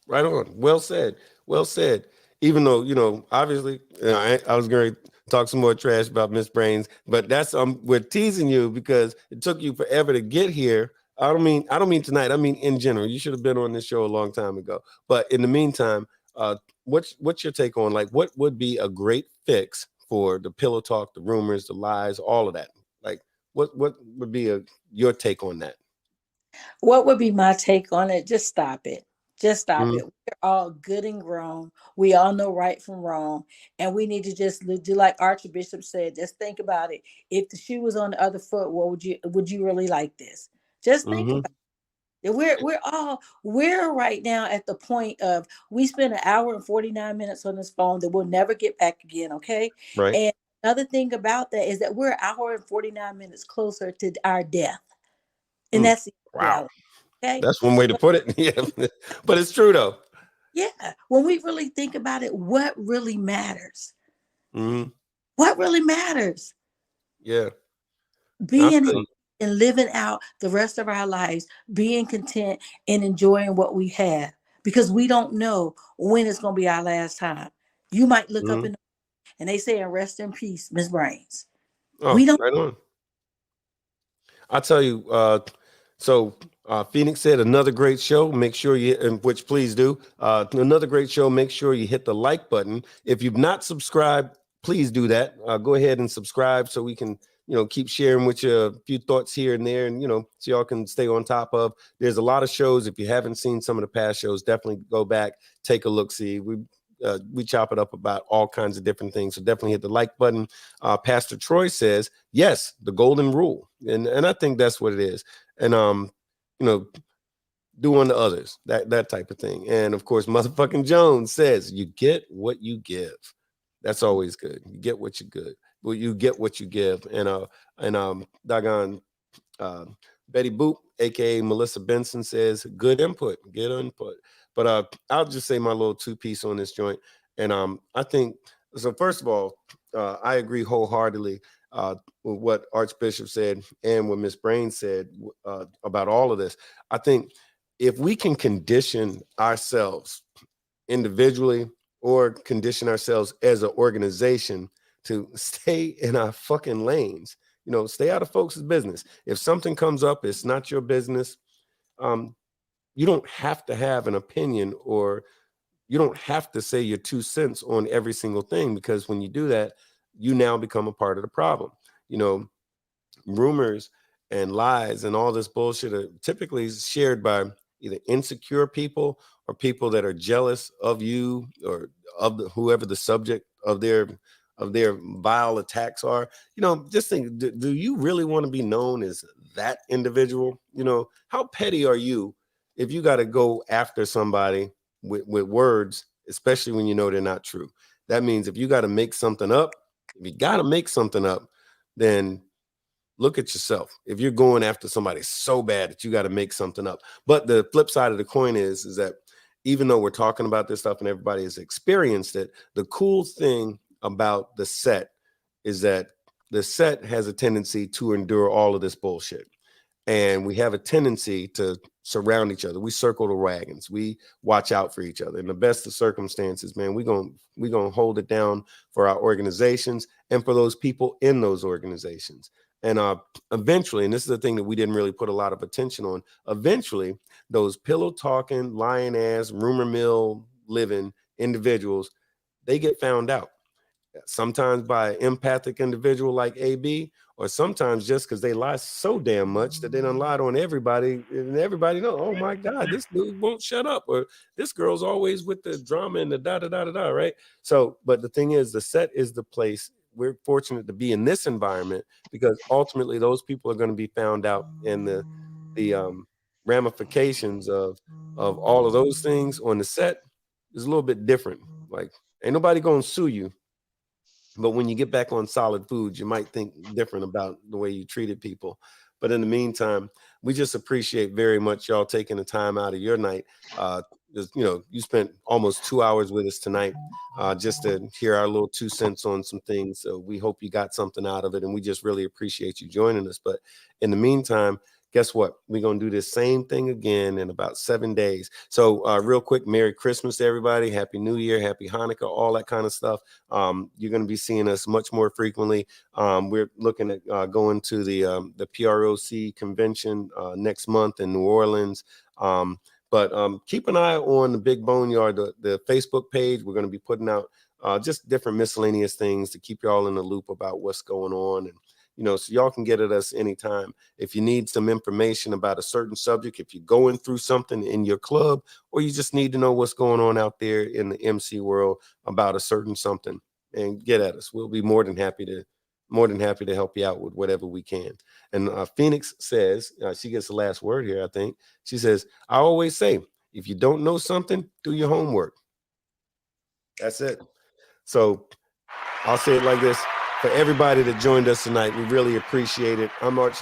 Right on. Well said. Well said. Even though, obviously, I was going to talk some more trash about Miss Brains, but that's we're teasing you because it took you forever to get here. I don't mean tonight. I mean in general. You should have been on this show a long time ago. But in the meantime, what's your take on, like, what would be a great fix for the pillow talk, the rumors, the lies, all of that? Like, what would be your take on that? What would be my take on it? Just stop it. Just stop Mhm. it. We're all good and grown. We all know right from wrong. And we need to just do like Archbishop said. Just think about it. If the shoe was on the other foot, what would you really like this? Just think Mhm. about it. We're right now at the point of, we spend an hour and 49 minutes on this phone that we'll never get back again. Okay. Right. And another thing about that is that we're an hour and 49 minutes closer to our death. And Mm. that's the Wow. reality. Okay. That's one way to put it. Yeah. But it's true though. Yeah, when we really think about it, what really matters? Hmm. What really matters? Yeah. I Being feel you. and living out the rest of our lives, being content and enjoying what we have, because we don't know when it's going to be our last time. You might look up Mhm. and they say, rest in peace, Miss Brains. Oh, We don't. right on. I'll tell you, Phoenix said another great show. Make sure you, and which please do, another great show. Make sure you hit the like button. If you've not subscribed, please do that. Go ahead and subscribe so we can, keep sharing with you a few thoughts here and there, and, so y'all can stay on top of. There's a lot of shows. If you haven't seen some of the past shows, definitely go back, take a look, see. We chop it up about all kinds of different things. So definitely hit the like button. Pastor Troy says, yes, the golden rule. And I think that's what it is. And, do unto others, that type of thing. And of course, motherfucking Jones says, you get what you give. That's always good. You get what you good. Well, you get what you give. And doggone Betty Boop, aka Melissa Benson, says, good input. But I'll just say my little two-piece on this joint. And I think, so first of all, I agree wholeheartedly with what Archbishop said and what Miss Brain said about all of this. I think if we can condition ourselves individually or condition ourselves as an organization to stay in our fucking lanes, stay out of folks' business. If something comes up, it's not your business. You don't have to have an opinion, or you don't have to say your 2 cents on every single thing, because when you do that, you now become a part of the problem. Rumors and lies and all this bullshit are typically shared by either insecure people or people that are jealous of you or of whoever the subject of their vile attacks are. Just think, do you really want to be known as that individual? How petty are you if you got to go after somebody with words, especially when they're not true? That means if you got to make something up, then look at yourself. If you're going after somebody so bad that you got to make something up. But the flip side of the coin is that even though we're talking about this stuff and everybody has experienced it, the cool thing about the set is that the set has a tendency to endure all of this bullshit. And we have a tendency to surround each other. We circle the wagons. We watch out for each other. In the best of circumstances, man, we're gonna hold it down for our organizations and for those people in those organizations. And eventually, and this is the thing that we didn't really put a lot of attention on, eventually those pillow talking, lying ass, rumor mill living individuals, they get found out. Sometimes by an empathic individual like AB, or sometimes just because they lie so damn much that they done lied on everybody, and everybody know, oh my God, this dude won't shut up, or this girl's always with the drama and the da-da-da-da-da, right? So, but the thing is, the set is the place. We're fortunate to be in this environment because ultimately those people are going to be found out, and the ramifications of all of those things on the set is a little bit different. Like, ain't nobody going to sue you. But when you get back on solid foods, you might think different about the way you treated people. But in the meantime, we just appreciate very much y'all taking the time out of your night. You spent almost 2 hours with us tonight just to hear our little 2 cents on some things. So we hope you got something out of it, and we just really appreciate you joining us. But in the meantime, guess what? We're going to do this same thing again in about 7 days. So real quick, Merry Christmas to everybody. Happy New Year, Happy Hanukkah, all that kind of stuff. You're going to be seeing us much more frequently. We're looking at going to the PROC convention next month in New Orleans. But keep an eye on the Big BoneYard, the Facebook page. We're going to be putting out just different miscellaneous things to keep y'all in the loop about what's going on. And so y'all can get at us anytime. If you need some information about a certain subject, if you're going through something in your club, or you just need to know what's going on out there in the MC world about a certain something, and get at us. We'll be more than happy to help you out with whatever we can. And Phoenix says, she gets the last word here, I think. She says, I always say, if you don't know something, do your homework. That's it. So I'll say it like this. For everybody that joined us tonight, we really appreciate it. I'm Big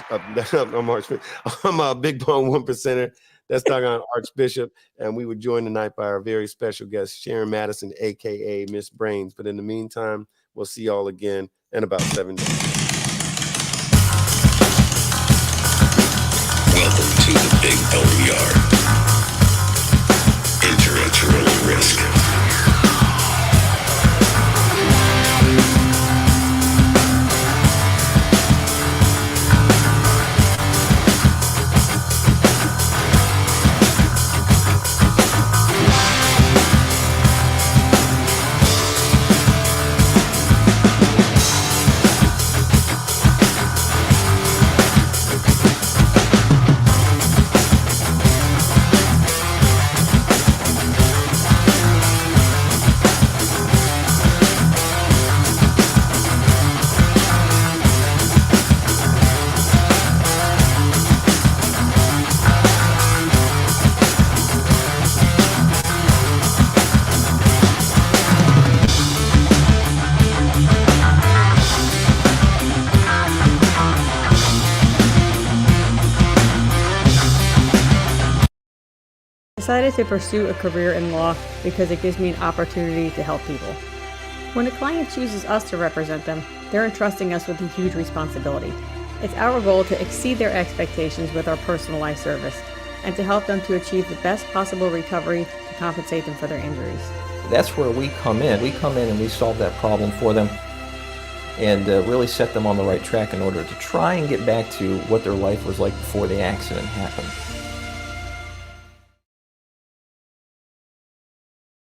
Bone 1%er. That's doggone Archbishop. And we were joined tonight by our very special guest, Sharon Madison, aka Miss Brains. But in the meantime, we'll see y'all again in about 7 days. Big BoneYard. Enter at your own risk. I decided to pursue a career in law because it gives me an opportunity to help people. When a client chooses us to represent them, they're entrusting us with a huge responsibility. It's our goal to exceed their expectations with our personalized service and to help them to achieve the best possible recovery to compensate them for their injuries. That's where we come in. We come in and we solve that problem for them and really set them on the right track in order to try and get back to what their life was like before the accident happened.